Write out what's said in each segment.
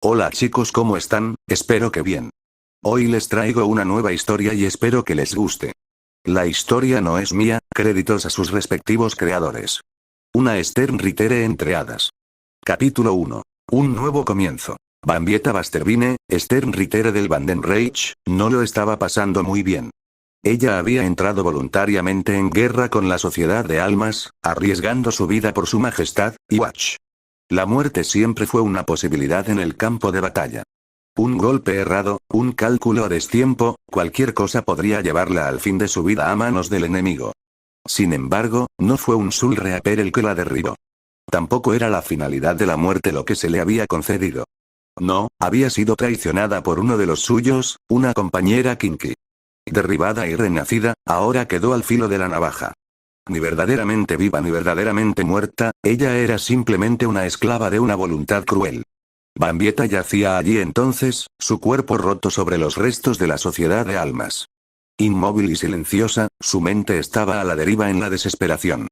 Hola chicos, ¿cómo están? Espero que bien. Hoy les traigo una nueva historia y espero que les guste. La historia no es mía, créditos a sus respectivos creadores. Una Stern Ritter entre hadas. Capítulo 1. Un nuevo comienzo. Bambietta Basterbine, Stern Ritter del Vandenreich, no lo estaba pasando muy bien. Ella había entrado voluntariamente en guerra con la Sociedad de Almas, arriesgando su vida por su majestad, Watch. La muerte siempre fue una posibilidad en el campo de batalla. Un golpe errado, un cálculo a destiempo, cualquier cosa podría llevarla al fin de su vida a manos del enemigo. Sin embargo, no fue un Soul Reaper el que la derribó. Tampoco era la finalidad de la muerte lo que se le había concedido. No, había sido traicionada por uno de los suyos, una compañera Kinky. Derribada y renacida, ahora quedó al filo de la navaja. Ni verdaderamente viva ni verdaderamente muerta, ella era simplemente una esclava de una voluntad cruel. Bambietta yacía allí entonces, su cuerpo roto sobre los restos de la Sociedad de Almas. Inmóvil y silenciosa, su mente estaba a la deriva en la desesperación.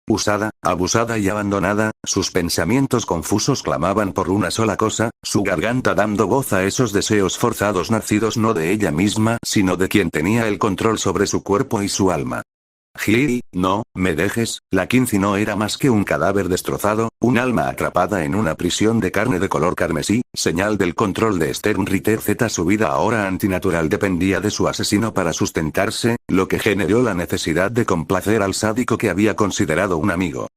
Usada, abusada y abandonada, sus pensamientos confusos clamaban por una sola cosa, su garganta dando voz a esos deseos forzados nacidos no de ella misma, sino de quien tenía el control sobre su cuerpo y su alma. No, me dejes, la Kinky no era más que un cadáver destrozado, un alma atrapada en una prisión de carne de color carmesí, señal del control de Stern Ritter Z. Su vida ahora antinatural dependía de su asesino para sustentarse, lo que generó la necesidad de complacer al sádico que había considerado un amigo.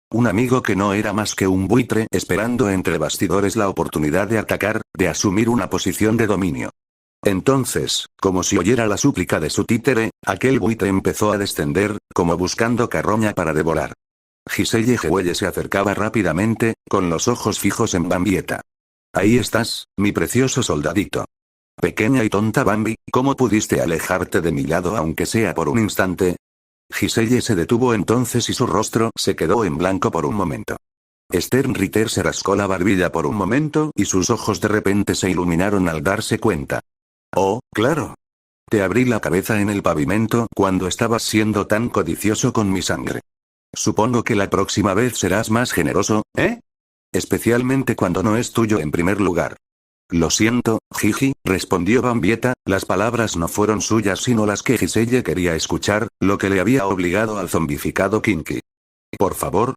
Un amigo que no era más que un buitre esperando entre bastidores la oportunidad de atacar, de asumir una posición de dominio. Entonces, como si oyera la súplica de su títere, aquel buitre empezó a descender, como buscando carroña para devorar. Giselle Jewelle se acercaba rápidamente, con los ojos fijos en Bambietta. Ahí estás, mi precioso soldadito. Pequeña y tonta Bambi, ¿cómo pudiste alejarte de mi lado aunque sea por un instante? Giselle se detuvo entonces y su rostro se quedó en blanco por un momento. Stern Ritter se rascó la barbilla por un momento y sus ojos de repente se iluminaron al darse cuenta. Oh, claro. Te abrí la cabeza en el pavimento cuando estabas siendo tan codicioso con mi sangre. Supongo que la próxima vez serás más generoso, ¿eh? Especialmente cuando no es tuyo en primer lugar. Lo siento, Gigi, respondió Bambietta, las palabras no fueron suyas sino las que Giselle quería escuchar, lo que le había obligado al zombificado Kinky. Por favor,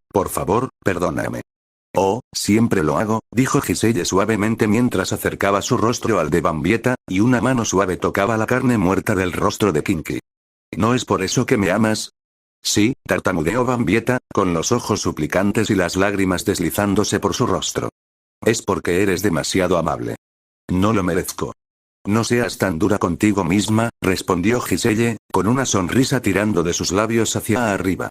perdóname. Oh, siempre lo hago, dijo Giselle suavemente mientras acercaba su rostro al de Bambietta, y una mano suave tocaba la carne muerta del rostro de Kinky. ¿No es por eso que me amas? Sí, tartamudeó Bambietta, con los ojos suplicantes y las lágrimas deslizándose por su rostro. Es porque eres demasiado amable. No lo merezco. No seas tan dura contigo misma, respondió Giselle, con una sonrisa tirando de sus labios hacia arriba.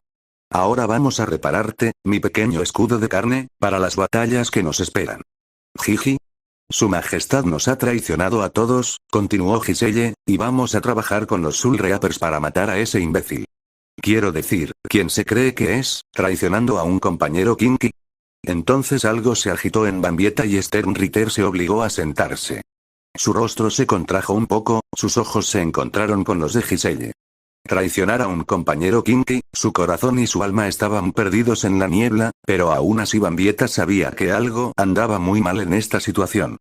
Ahora vamos a repararte, mi pequeño escudo de carne, para las batallas que nos esperan. Gigi. Su majestad nos ha traicionado a todos, continuó Giselle, y vamos a trabajar con los Soul Reapers para matar a ese imbécil. Quiero decir, ¿quién se cree que es, traicionando a un compañero Kinky? Entonces algo se agitó en Bambietta y Stern Ritter se obligó a sentarse. Su rostro se contrajo un poco, sus ojos se encontraron con los de Giselle. Traicionar a un compañero Kinky, su corazón y su alma estaban perdidos en la niebla, pero aún así Bambietta sabía que algo andaba muy mal en esta situación.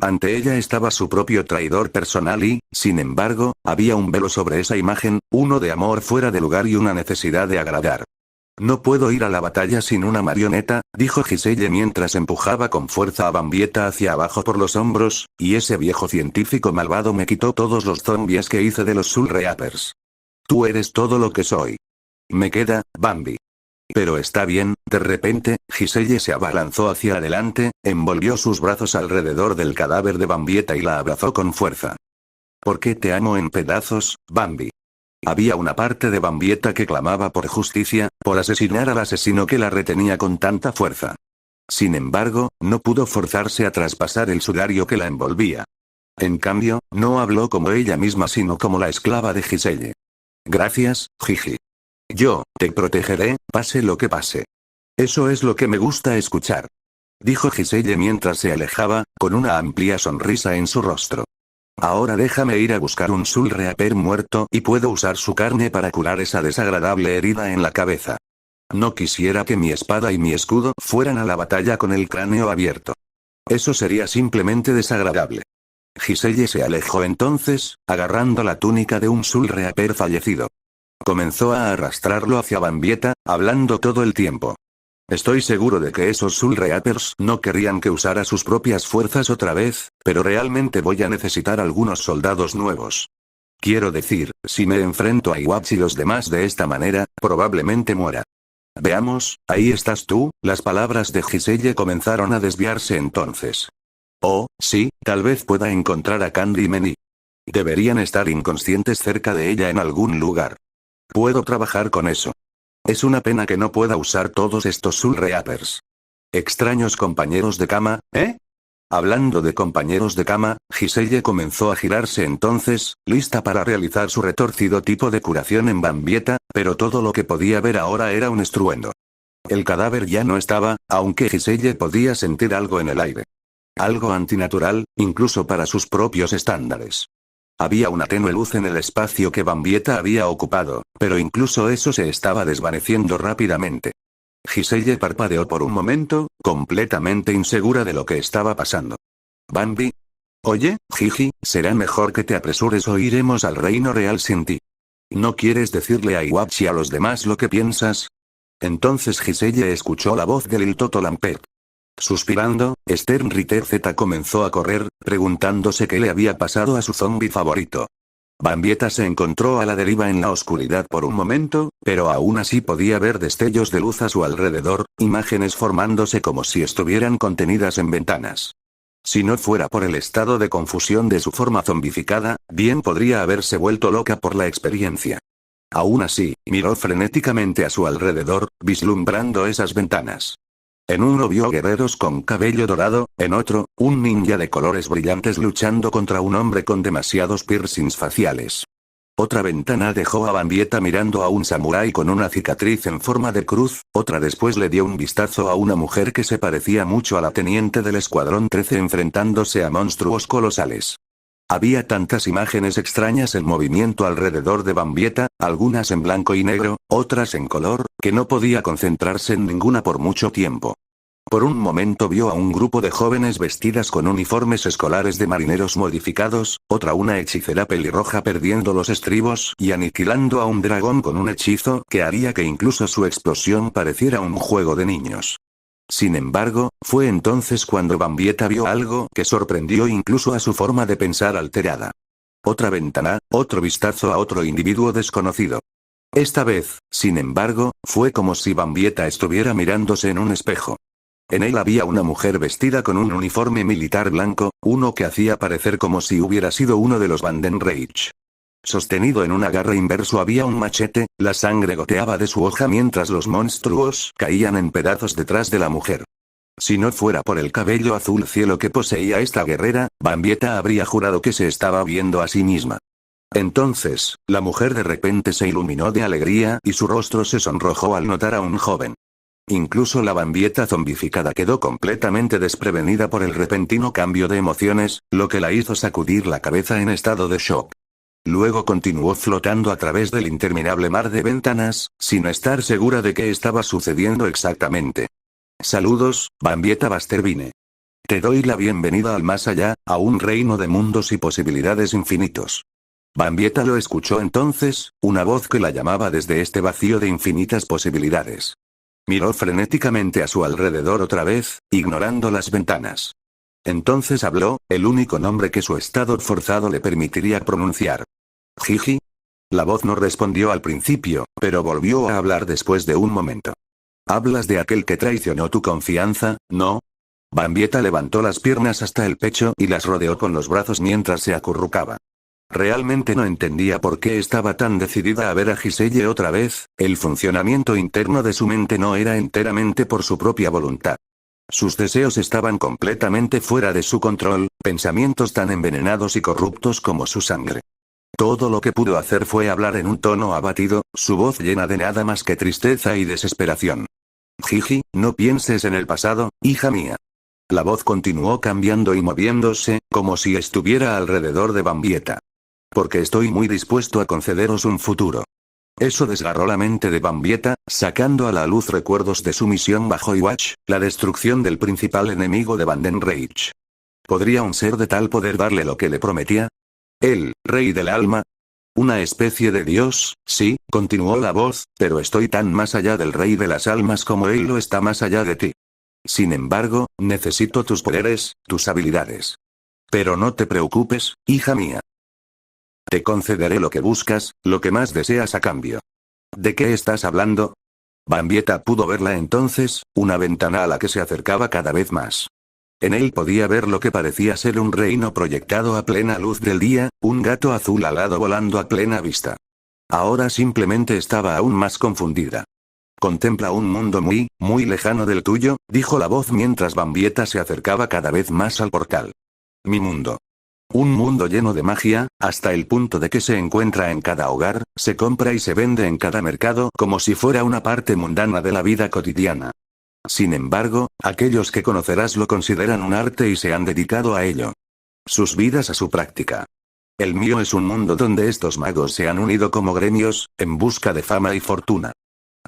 Ante ella estaba su propio traidor personal y, sin embargo, había un velo sobre esa imagen, uno de amor fuera de lugar y una necesidad de agradar. No puedo ir a la batalla sin una marioneta, dijo Giselle mientras empujaba con fuerza a Bambietta hacia abajo por los hombros, y ese viejo científico malvado me quitó todos los zombies que hice de los Soul Reapers. Tú eres todo lo que soy. Me queda, Bambi. Pero está bien, de repente, Giselle se abalanzó hacia adelante, envolvió sus brazos alrededor del cadáver de Bambietta y la abrazó con fuerza. ¿Por qué te amo en pedazos, Bambi? Había una parte de Bambietta que clamaba por justicia, por asesinar al asesino que la retenía con tanta fuerza. Sin embargo, no pudo forzarse a traspasar el sudario que la envolvía. En cambio, no habló como ella misma sino como la esclava de Giselle. Gracias, Gigi. Yo, te protegeré, pase lo que pase. Eso es lo que me gusta escuchar. Dijo Giselle mientras se alejaba, con una amplia sonrisa en su rostro. Ahora déjame ir a buscar un Soul Reaper muerto y puedo usar su carne para curar esa desagradable herida en la cabeza. No quisiera que mi espada y mi escudo fueran a la batalla con el cráneo abierto. Eso sería simplemente desagradable. Giselle se alejó entonces, agarrando la túnica de un Soul Reaper fallecido. Comenzó a arrastrarlo hacia Bambieta, hablando todo el tiempo. Estoy seguro de que esos Soul Reapers no querrían que usara sus propias fuerzas otra vez, pero realmente voy a necesitar algunos soldados nuevos. Quiero decir, si me enfrento a Iwatch y los demás de esta manera, probablemente muera. Veamos, ahí estás tú. Las palabras de Giselle comenzaron a desviarse entonces. Oh, sí, tal vez pueda encontrar a Candy y Meni. Deberían estar inconscientes cerca de ella en algún lugar. Puedo trabajar con eso. Es una pena que no pueda usar todos estos Soul Reapers. Extraños compañeros de cama, ¿eh? Hablando de compañeros de cama, Giselle comenzó a girarse entonces, lista para realizar su retorcido tipo de curación en Bambieta, pero todo lo que podía ver ahora era un estruendo. El cadáver ya no estaba, aunque Giselle podía sentir algo en el aire. Algo antinatural, incluso para sus propios estándares. Había una tenue luz en el espacio que Bambieta había ocupado, pero incluso eso se estaba desvaneciendo rápidamente. Giselle parpadeó por un momento, completamente insegura de lo que estaba pasando. Bambi. Oye, Gigi, será mejor que te apresures o iremos al reino real sin ti. ¿No quieres decirle a Iwatch y a los demás lo que piensas? Entonces Giselle escuchó la voz de Lil Toto Lampet. Suspirando, Stern Ritter Z comenzó a correr, preguntándose qué le había pasado a su zombie favorito. Bambieta se encontró a la deriva en la oscuridad por un momento, pero aún así podía ver destellos de luz a su alrededor, imágenes formándose como si estuvieran contenidas en ventanas. Si no fuera por el estado de confusión de su forma zombificada, bien podría haberse vuelto loca por la experiencia. Aún así, miró frenéticamente a su alrededor, vislumbrando esas ventanas. En uno vio guerreros con cabello dorado, en otro, un ninja de colores brillantes luchando contra un hombre con demasiados piercings faciales. Otra ventana dejó a Bambieta mirando a un samurái con una cicatriz en forma de cruz, otra después le dio un vistazo a una mujer que se parecía mucho a la teniente del Escuadrón 13 enfrentándose a monstruos colosales. Había tantas imágenes extrañas en movimiento alrededor de Bambieta, algunas en blanco y negro, otras en color, que no podía concentrarse en ninguna por mucho tiempo. Por un momento vio a un grupo de jóvenes vestidas con uniformes escolares de marineros modificados, otra una hechicera pelirroja perdiendo los estribos y aniquilando a un dragón con un hechizo que haría que incluso su explosión pareciera un juego de niños. Sin embargo, fue entonces cuando Bambieta vio algo que sorprendió incluso a su forma de pensar alterada. Otra ventana, otro vistazo a otro individuo desconocido. Esta vez, sin embargo, fue como si Bambieta estuviera mirándose en un espejo. En él había una mujer vestida con un uniforme militar blanco, uno que hacía parecer como si hubiera sido uno de los Vandenreich. Sostenido en un agarre inverso había un machete, la sangre goteaba de su hoja mientras los monstruos caían en pedazos detrás de la mujer. Si no fuera por el cabello azul cielo que poseía esta guerrera, Bambieta habría jurado que se estaba viendo a sí misma. Entonces, la mujer de repente se iluminó de alegría y su rostro se sonrojó al notar a un joven. Incluso la Bambieta zombificada quedó completamente desprevenida por el repentino cambio de emociones, lo que la hizo sacudir la cabeza en estado de shock. Luego continuó flotando a través del interminable mar de ventanas, sin estar segura de qué estaba sucediendo exactamente. Saludos, Bambieta Bastervine. Te doy la bienvenida al más allá, a un reino de mundos y posibilidades infinitos. Bambieta lo escuchó entonces, una voz que la llamaba desde este vacío de infinitas posibilidades. Miró frenéticamente a su alrededor otra vez, ignorando las ventanas. Entonces habló, el único nombre que su estado forzado le permitiría pronunciar. Gigi. La voz no respondió al principio, pero volvió a hablar después de un momento. ¿Hablas de aquel que traicionó tu confianza, no? Bambieta levantó las piernas hasta el pecho y las rodeó con los brazos mientras se acurrucaba. Realmente no entendía por qué estaba tan decidida a ver a Giselle otra vez, el funcionamiento interno de su mente no era enteramente por su propia voluntad. Sus deseos estaban completamente fuera de su control, pensamientos tan envenenados y corruptos como su sangre. Todo lo que pudo hacer fue hablar en un tono abatido, su voz llena de nada más que tristeza y desesperación. Gigi, no pienses en el pasado, hija mía. La voz continuó cambiando y moviéndose, como si estuviera alrededor de Bambieta. Porque estoy muy dispuesto a concederos un futuro. Eso desgarró la mente de Bambieta, sacando a la luz recuerdos de su misión bajo Iwatch, la destrucción del principal enemigo de Vandenreich. ¿Podría un ser de tal poder darle lo que le prometía? ¿El rey del alma? Una especie de dios, sí, continuó la voz, pero estoy tan más allá del rey de las almas como él lo está más allá de ti. Sin embargo, necesito tus poderes, tus habilidades. Pero no te preocupes, hija mía. Te concederé lo que buscas, lo que más deseas a cambio. ¿De qué estás hablando? Bambieta pudo verla entonces, una ventana a la que se acercaba cada vez más. En él podía ver lo que parecía ser un reino proyectado a plena luz del día, un gato azul alado volando a plena vista. Ahora simplemente estaba aún más confundida. Contempla un mundo muy, muy lejano del tuyo, dijo la voz mientras Bambieta se acercaba cada vez más al portal. Mi mundo. Un mundo lleno de magia, hasta el punto de que se encuentra en cada hogar, se compra y se vende en cada mercado como si fuera una parte mundana de la vida cotidiana. Sin embargo, aquellos que conocerás lo consideran un arte y se han dedicado a ello. Sus vidas a su práctica. El mío es un mundo donde estos magos se han unido como gremios, en busca de fama y fortuna.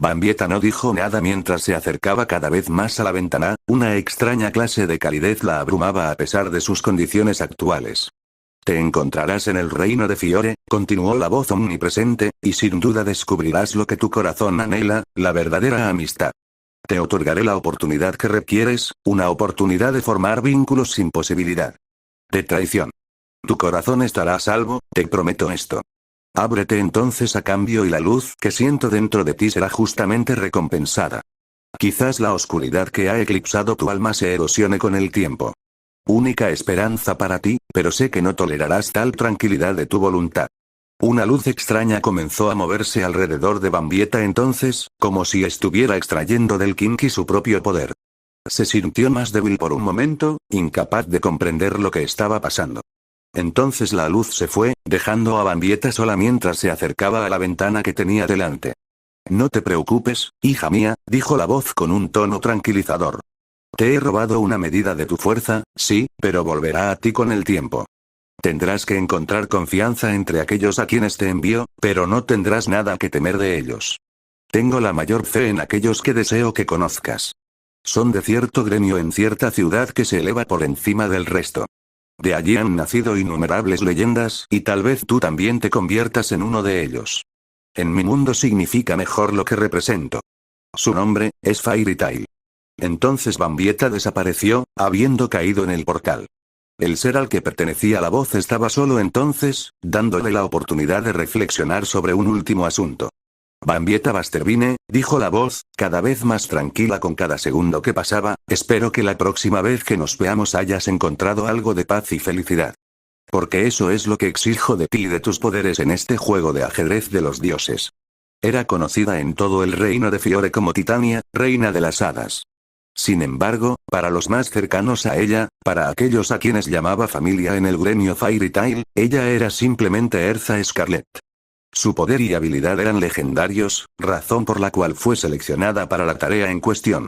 Bambieta no dijo nada mientras se acercaba cada vez más a la ventana, una extraña clase de calidez la abrumaba a pesar de sus condiciones actuales. Te encontrarás en el reino de Fiore, continuó la voz omnipresente, y sin duda descubrirás lo que tu corazón anhela, la verdadera amistad. Te otorgaré la oportunidad que requieres, una oportunidad de formar vínculos sin posibilidad de traición. Tu corazón estará a salvo, te prometo esto. Ábrete entonces a cambio y la luz que siento dentro de ti será justamente recompensada. Quizás la oscuridad que ha eclipsado tu alma se erosione con el tiempo. Única esperanza para ti, pero sé que no tolerarás tal tranquilidad de tu voluntad. Una luz extraña comenzó a moverse alrededor de Bambieta entonces, como si estuviera extrayendo del Kinky su propio poder. Se sintió más débil por un momento, incapaz de comprender lo que estaba pasando. Entonces la luz se fue, dejando a Bambieta sola mientras se acercaba a la ventana que tenía delante. No te preocupes, hija mía, dijo la voz con un tono tranquilizador. Te he robado una medida de tu fuerza, sí, pero volverá a ti con el tiempo. Tendrás que encontrar confianza entre aquellos a quienes te envío, pero no tendrás nada que temer de ellos. Tengo la mayor fe en aquellos que deseo que conozcas. Son de cierto gremio en cierta ciudad que se eleva por encima del resto. De allí han nacido innumerables leyendas, y tal vez tú también te conviertas en uno de ellos. En mi mundo significa mejor lo que represento. Su nombre es Fairy Tail. Entonces Bambieta desapareció, habiendo caído en el portal. El ser al que pertenecía la voz estaba solo entonces, dándole la oportunidad de reflexionar sobre un último asunto. Bambieta Bastervine, dijo la voz, cada vez más tranquila con cada segundo que pasaba, espero que la próxima vez que nos veamos hayas encontrado algo de paz y felicidad. Porque eso es lo que exijo de ti y de tus poderes en este juego de ajedrez de los dioses. Era conocida en todo el reino de Fiore como Titania, reina de las hadas. Sin embargo, para los más cercanos a ella, para aquellos a quienes llamaba familia en el gremio Fairy Tail, ella era simplemente Erza Scarlet. Su poder y habilidad eran legendarios, razón por la cual fue seleccionada para la tarea en cuestión.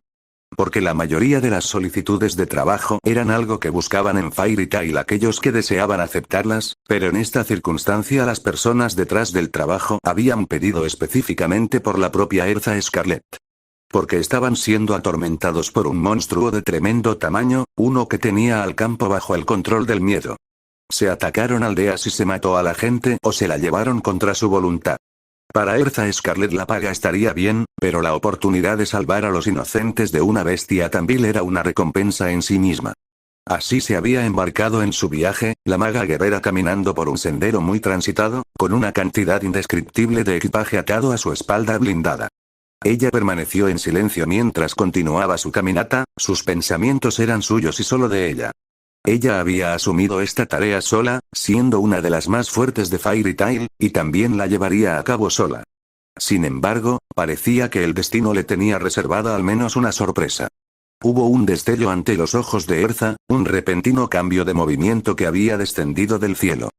Porque la mayoría de las solicitudes de trabajo eran algo que buscaban en Fairy Tail aquellos que deseaban aceptarlas, pero en esta circunstancia las personas detrás del trabajo habían pedido específicamente por la propia Erza Scarlet. Porque estaban siendo atormentados por un monstruo de tremendo tamaño, uno que tenía al campo bajo el control del miedo. Se atacaron aldeas y se mató a la gente o se la llevaron contra su voluntad. Para Erza Scarlet la paga estaría bien, pero la oportunidad de salvar a los inocentes de una bestia tan vil era una recompensa en sí misma. Así se había embarcado en su viaje, la maga guerrera caminando por un sendero muy transitado, con una cantidad indescriptible de equipaje atado a su espalda blindada. Ella permaneció en silencio mientras continuaba su caminata, sus pensamientos eran suyos y solo de ella. Ella había asumido esta tarea sola, siendo una de las más fuertes de Fairy Tail, y también la llevaría a cabo sola. Sin embargo, parecía que el destino le tenía reservada al menos una sorpresa. Hubo un destello ante los ojos de Erza, un repentino cambio de movimiento que había descendido del cielo.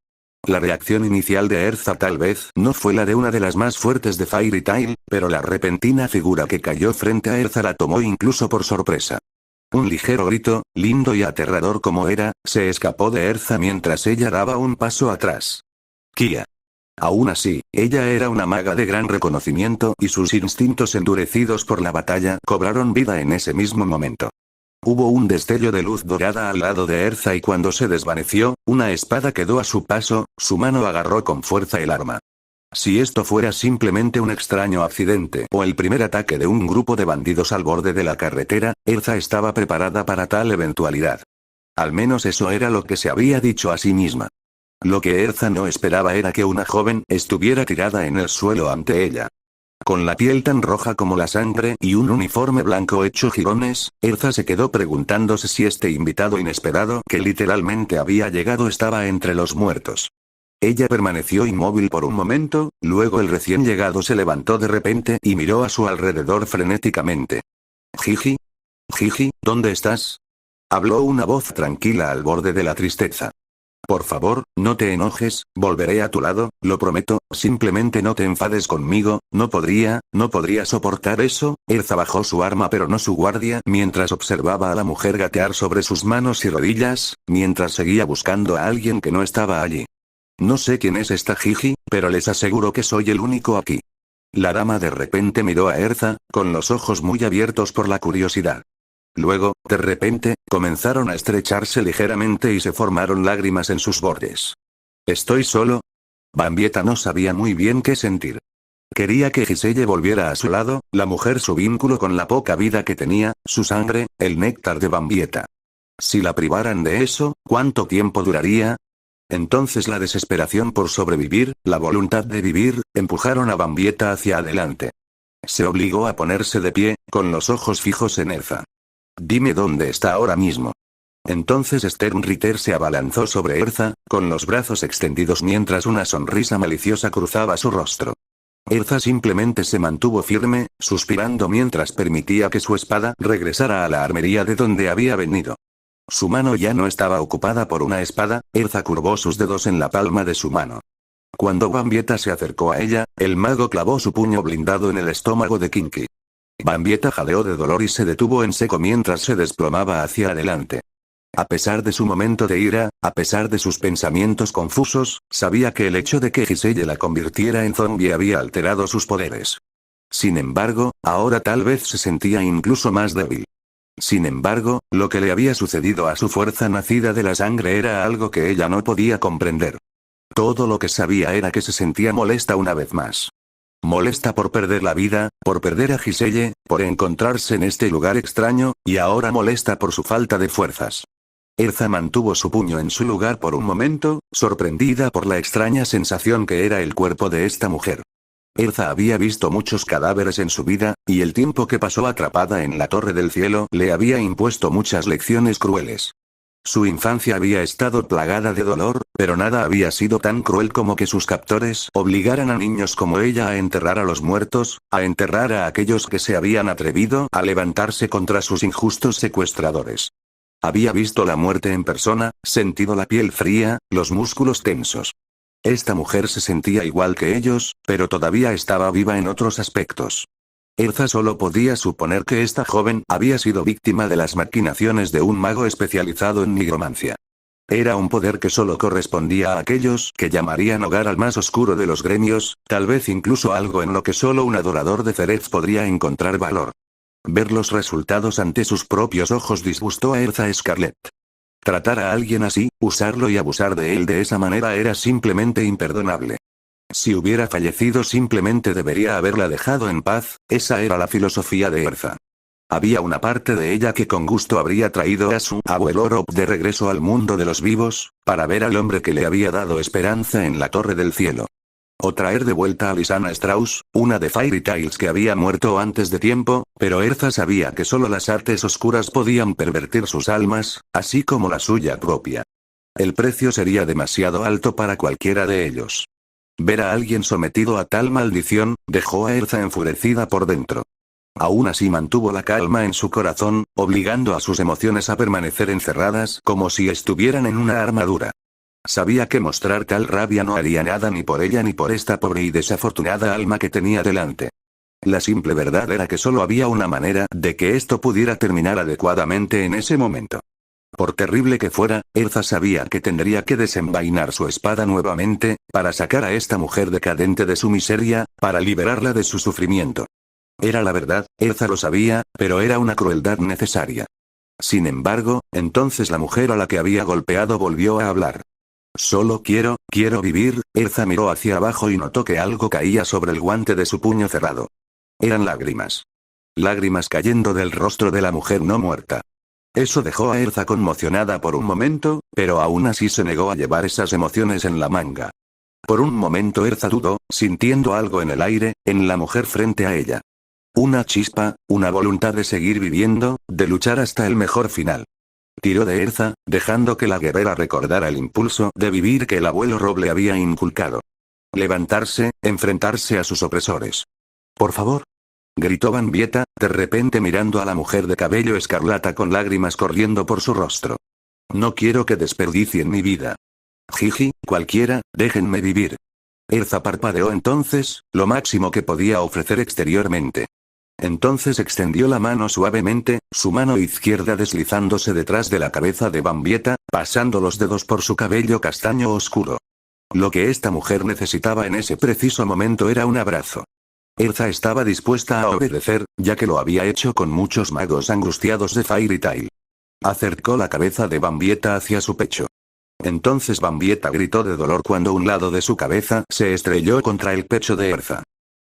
La reacción inicial de Erza tal vez no fue la de una de las más fuertes de Fairy Tail, pero la repentina figura que cayó frente a Erza la tomó incluso por sorpresa. Un ligero grito, lindo y aterrador como era, se escapó de Erza mientras ella daba un paso atrás. Kia. Aún así, ella era una maga de gran reconocimiento y sus instintos endurecidos por la batalla cobraron vida en ese mismo momento. Hubo un destello de luz dorada al lado de Erza y cuando se desvaneció, una espada quedó a su paso, su mano agarró con fuerza el arma. Si esto fuera simplemente un extraño accidente o el primer ataque de un grupo de bandidos al borde de la carretera, Erza estaba preparada para tal eventualidad. Al menos eso era lo que se había dicho a sí misma. Lo que Erza no esperaba era que una joven estuviera tirada en el suelo ante ella. Con la piel tan roja como la sangre y un uniforme blanco hecho jirones, Erza se quedó preguntándose si este invitado inesperado que literalmente había llegado estaba entre los muertos. Ella permaneció inmóvil por un momento, luego el recién llegado se levantó de repente y miró a su alrededor frenéticamente. «Gigi. Gigi, ¿dónde estás?», habló una voz tranquila al borde de la tristeza. «Por favor, no te enojes, volveré a tu lado, lo prometo, simplemente no te enfades conmigo, no podría soportar eso». Erza bajó su arma pero no su guardia mientras observaba a la mujer gatear sobre sus manos y rodillas, mientras seguía buscando a alguien que no estaba allí. «No sé quién es esta Gigi, pero les aseguro que soy el único aquí». La dama de repente miró a Erza, con los ojos muy abiertos por la curiosidad. Luego, de repente, comenzaron a estrecharse ligeramente y se formaron lágrimas en sus bordes. «¿Estoy solo?». Bambieta no sabía muy bien qué sentir. Quería que Giselle volviera a su lado, la mujer, su vínculo con la poca vida que tenía, su sangre, el néctar de Bambieta. Si la privaran de eso, ¿cuánto tiempo duraría? Entonces la desesperación por sobrevivir, la voluntad de vivir, empujaron a Bambieta hacia adelante. Se obligó a ponerse de pie, con los ojos fijos en Erza. «Dime dónde está ahora mismo». Entonces Sternritter se abalanzó sobre Erza, con los brazos extendidos mientras una sonrisa maliciosa cruzaba su rostro. Erza simplemente se mantuvo firme, suspirando mientras permitía que su espada regresara a la armería de donde había venido. Su mano ya no estaba ocupada por una espada, Erza curvó sus dedos en la palma de su mano. Cuando Bambieta se acercó a ella, el mago clavó su puño blindado en el estómago de Kinky. Bambieta jadeó de dolor y se detuvo en seco mientras se desplomaba hacia adelante. A pesar de su momento de ira, a pesar de sus pensamientos confusos, sabía que el hecho de que Giselle la convirtiera en zombie había alterado sus poderes. Sin embargo, ahora tal vez se sentía incluso más débil. Sin embargo, lo que le había sucedido a su fuerza nacida de la sangre era algo que ella no podía comprender. Todo lo que sabía era que se sentía molesta una vez más. Molesta por perder la vida, por perder a Giselle, por encontrarse en este lugar extraño, y ahora molesta por su falta de fuerzas. Erza mantuvo su puño en su lugar por un momento, sorprendida por la extraña sensación que era el cuerpo de esta mujer. Erza había visto muchos cadáveres en su vida, y el tiempo que pasó atrapada en la Torre del Cielo le había impuesto muchas lecciones crueles. Su infancia había estado plagada de dolor, pero nada había sido tan cruel como que sus captores obligaran a niños como ella a enterrar a los muertos, a enterrar a aquellos que se habían atrevido a levantarse contra sus injustos secuestradores. Había visto la muerte en persona, sentido la piel fría, los músculos tensos. Esta mujer se sentía igual que ellos, pero todavía estaba viva en otros aspectos. Erza solo podía suponer que esta joven había sido víctima de las maquinaciones de un mago especializado en nigromancia. Era un poder que solo correspondía a aquellos que llamarían hogar al más oscuro de los gremios, tal vez incluso algo en lo que solo un adorador de Cerez podría encontrar valor. Ver los resultados ante sus propios ojos disgustó a Erza Scarlet. Tratar a alguien así, usarlo y abusar de él de esa manera era simplemente imperdonable. Si hubiera fallecido simplemente debería haberla dejado en paz, esa era la filosofía de Erza. Había una parte de ella que con gusto habría traído a su abuelo Rob de regreso al mundo de los vivos, para ver al hombre que le había dado esperanza en la Torre del Cielo. O traer de vuelta a Lysana Strauss, una de Fairy Tails que había muerto antes de tiempo, pero Erza sabía que solo las artes oscuras podían pervertir sus almas, así como la suya propia. El precio sería demasiado alto para cualquiera de ellos. Ver a alguien sometido a tal maldición, dejó a Erza enfurecida por dentro. Aún así mantuvo la calma en su corazón, obligando a sus emociones a permanecer encerradas como si estuvieran en una armadura. Sabía que mostrar tal rabia no haría nada ni por ella ni por esta pobre y desafortunada alma que tenía delante. La simple verdad era que solo había una manera de que esto pudiera terminar adecuadamente en ese momento. Por terrible que fuera, Erza sabía que tendría que desenvainar su espada nuevamente, para sacar a esta mujer decadente de su miseria, para liberarla de su sufrimiento. Era la verdad, Erza lo sabía, pero era una crueldad necesaria. Sin embargo, entonces la mujer a la que había golpeado volvió a hablar. Solo quiero vivir. Erza miró hacia abajo y notó que algo caía sobre el guante de su puño cerrado. Eran lágrimas. Lágrimas cayendo del rostro de la mujer no muerta. Eso dejó a Erza conmocionada por un momento, pero aún así se negó a llevar esas emociones en la manga. Por un momento Erza dudó, sintiendo algo en el aire, en la mujer frente a ella. Una chispa, una voluntad de seguir viviendo, de luchar hasta el mejor final. Tiró de Erza, dejando que la guerrera recordara el impulso de vivir que el abuelo Roble había inculcado. Levantarse, enfrentarse a sus opresores. «Por favor», gritó Bambieta, de repente mirando a la mujer de cabello escarlata con lágrimas corriendo por su rostro. «No quiero que desperdicien mi vida. Jiji, cualquiera, déjenme vivir». Erza parpadeó entonces, lo máximo que podía ofrecer exteriormente. Entonces extendió la mano suavemente, su mano izquierda deslizándose detrás de la cabeza de Bambieta, pasando los dedos por su cabello castaño oscuro. Lo que esta mujer necesitaba en ese preciso momento era un abrazo. Erza estaba dispuesta a obedecer, ya que lo había hecho con muchos magos angustiados de Fairy Tail. Acercó la cabeza de Bambieta hacia su pecho. Entonces Bambieta gritó de dolor cuando un lado de su cabeza se estrelló contra el pecho de Erza.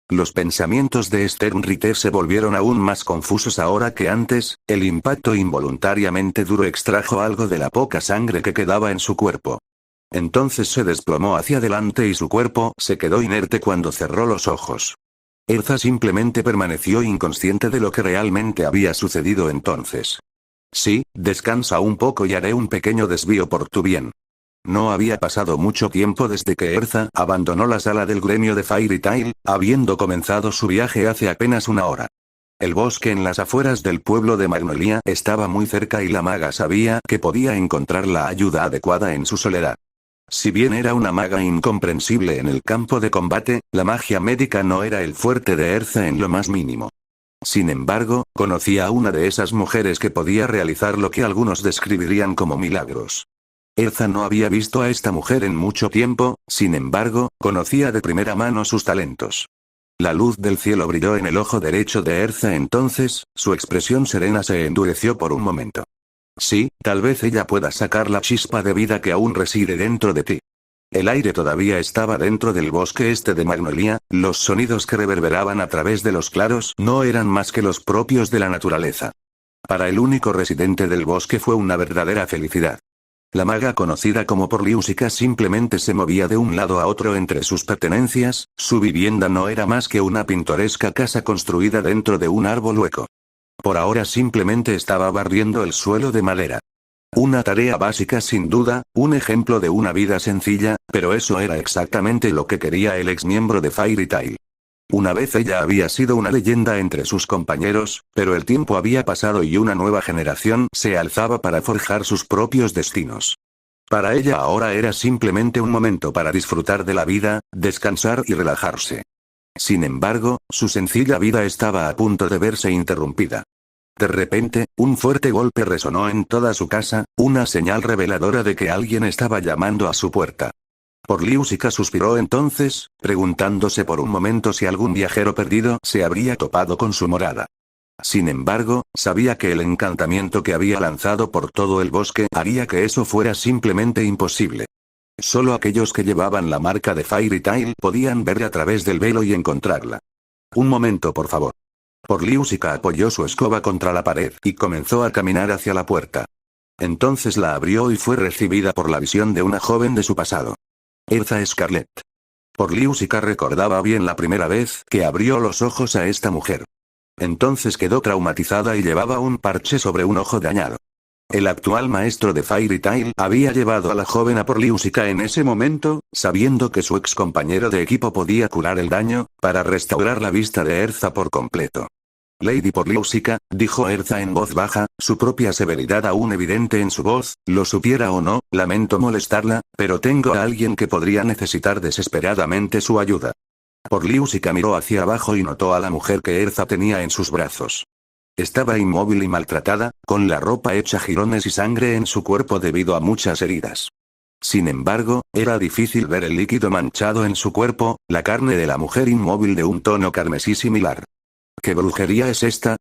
Los pensamientos de Sternritter se volvieron aún más confusos ahora que antes, el impacto involuntariamente duro extrajo algo de la poca sangre que quedaba en su cuerpo. Entonces se desplomó hacia adelante y su cuerpo se quedó inerte cuando cerró los ojos. Erza simplemente permaneció inconsciente de lo que realmente había sucedido entonces. «Sí, descansa un poco y haré un pequeño desvío por tu bien». No había pasado mucho tiempo desde que Erza abandonó la sala del gremio de Fairy Tail, habiendo comenzado su viaje hace apenas una hora. El bosque en las afueras del pueblo de Magnolia estaba muy cerca y la maga sabía que podía encontrar la ayuda adecuada en su soledad. Si bien era una maga incomprensible en el campo de combate, la magia médica no era el fuerte de Erza en lo más mínimo. Sin embargo, conocía a una de esas mujeres que podía realizar lo que algunos describirían como milagros. Erza no había visto a esta mujer en mucho tiempo, sin embargo, conocía de primera mano sus talentos. La luz del cielo brilló en el ojo derecho de Erza entonces, su expresión serena se endureció por un momento. Sí, tal vez ella pueda sacar la chispa de vida que aún reside dentro de ti. El aire todavía estaba dentro del bosque este de Magnolia, los sonidos que reverberaban a través de los claros no eran más que los propios de la naturaleza. Para el único residente del bosque fue una verdadera felicidad. La maga conocida como Porliúsica simplemente se movía de un lado a otro entre sus pertenencias, su vivienda no era más que una pintoresca casa construida dentro de un árbol hueco. Por ahora simplemente estaba barriendo el suelo de madera. Una tarea básica sin duda, un ejemplo de una vida sencilla, pero eso era exactamente lo que quería el exmiembro de Fairy Tail. Una vez ella había sido una leyenda entre sus compañeros, pero el tiempo había pasado y una nueva generación se alzaba para forjar sus propios destinos. Para ella ahora era simplemente un momento para disfrutar de la vida, descansar y relajarse. Sin embargo, su sencilla vida estaba a punto de verse interrumpida. De repente, un fuerte golpe resonó en toda su casa, una señal reveladora de que alguien estaba llamando a su puerta. Porliúsica suspiró entonces, preguntándose por un momento si algún viajero perdido se habría topado con su morada. Sin embargo, sabía que el encantamiento que había lanzado por todo el bosque haría que eso fuera simplemente imposible. Solo aquellos que llevaban la marca de Fairy Tail podían ver a través del velo y encontrarla. Un momento, por favor. Porliúsica apoyó su escoba contra la pared y comenzó a caminar hacia la puerta. Entonces la abrió y fue recibida por la visión de una joven de su pasado. Erza Scarlet. Porliúsica recordaba bien la primera vez que abrió los ojos a esta mujer. Entonces quedó traumatizada y llevaba un parche sobre un ojo dañado. El actual maestro de Fairy Tail había llevado a la joven a Porliúsica en ese momento, sabiendo que su ex compañero de equipo podía curar el daño, para restaurar la vista de Erza por completo. Lady Porliúsica, dijo Erza en voz baja, su propia severidad aún evidente en su voz, lo supiera o no, lamento molestarla, pero tengo a alguien que podría necesitar desesperadamente su ayuda. Porliúsica miró hacia abajo y notó a la mujer que Erza tenía en sus brazos. Estaba inmóvil y maltratada, con la ropa hecha jirones y sangre en su cuerpo debido a muchas heridas. Sin embargo, era difícil ver el líquido manchado en su cuerpo, la carne de la mujer inmóvil de un tono carmesí similar. ¿Qué brujería es esta?,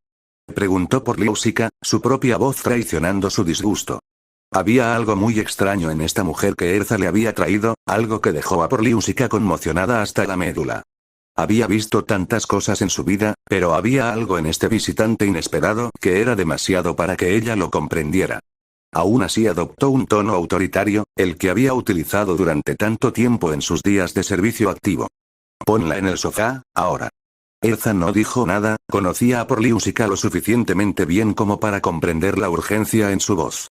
preguntó Porliúsica, su propia voz traicionando su disgusto. Había algo muy extraño en esta mujer que Erza le había traído, algo que dejó a Porliúsica conmocionada hasta la médula. Había visto tantas cosas en su vida, pero había algo en este visitante inesperado que era demasiado para que ella lo comprendiera. Aún así adoptó un tono autoritario, el que había utilizado durante tanto tiempo en sus días de servicio activo. Ponla en el sofá, ahora. Erza no dijo nada, conocía a Porliúsica lo suficientemente bien como para comprender la urgencia en su voz.